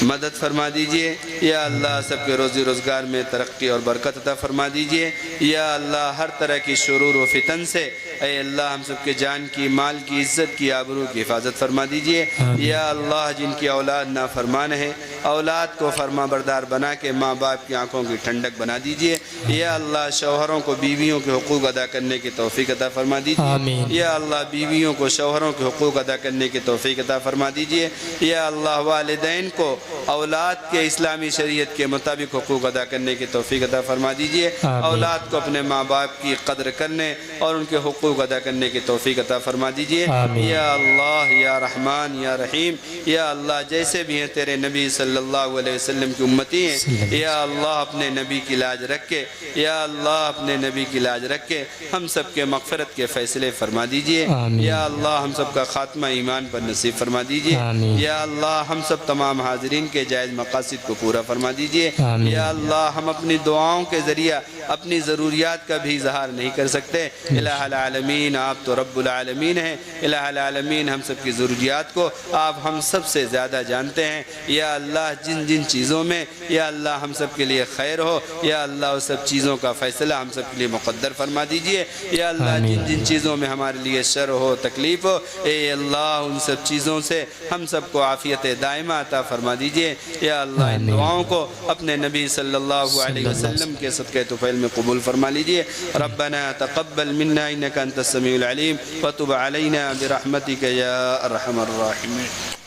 مدد فرما دیجئے. یا اللہ سب کے روزی روزگار میں ترقی اور برکت عطا فرما دیجئے. یا اللہ ہر طرح کی شرور و فتن سے اے اللہ ہم سب کے جان کی, مال کی, عزت کی, آبرو کی حفاظت فرما دیجئے. یا اللہ جن کی اولاد نافرمان ہے اولاد کو فرما بردار بنا کے ماں باپ کی آنکھوں کی ٹھنڈک بنا دیجئے. یا اللہ شوہروں کو بیویوں کے حقوق ادا کرنے کی توفیق عطا فرما دیجئے. یا اللہ بیویوں کو شوہروں کے حقوق ادا کرنے کی توفیق عطا فرما دیجئے. یا اللہ والدین کو اولاد کے اسلامی شریعت کے مطابق حقوق ادا کرنے کی توفیق عطا فرما دیجئے. اولاد کو اپنے ماں باپ کی قدر کرنے اور ان کے حقوق ادا کرنے کی توفیق عطا فرما دیجئے. یا اللہ یا رحمان یا رحیم, یا اللہ جیسے بھی ہیں تیرے نبی صلی اللہ علیہ وسلم کی امتی ہیں, یا اللہ اپنے نبی کی لاج رکھ کے, یا اللہ اپنے نبی کی لاج رکھ کے ہم سب کے مغفرت کے فیصلے فرما دیجئے. یا اللہ ہم سب کا خاتمہ ایمان پر نصیب فرما دیجئے. یا اللہ ہم سب تمام حاضرین کے جائز مقاصد کو پورا فرما دیجئے. یا اللہ ہم اپنی دعاؤں کے ذریعہ اپنی ضروریات کا بھی اظہار نہیں کر سکتے. الہ العالمین آپ تو رب العالمین ہیں. الہ العالمین ہم سب کی ضروریات کو آپ ہم سب سے زیادہ جانتے ہیں. یا اللہ جن جن چیزوں میں یا اللہ ہم سب کے لیے خیر ہو, یا اللہ اس سب چیزوں کا فیصلہ ہم سب کے لیے مقدر فرما دیجئے. یا اللہ جن جن چیزوں میں ہمارے لیے شر ہو تکلیف ہو, اے اللہ ان سب چیزوں سے ہم سب کو عافیت دائمہ عطا فرما دیجئے. یا اللہ ان دعاؤں کو اپنے نبی صلی اللہ علیہ وسلم کے صدقہ طفیل میں قبول فرما لیجئے. ربنا تقبل منا انك انت السميع العليم وتب علينا برحمتك يا ارحم الراحمين.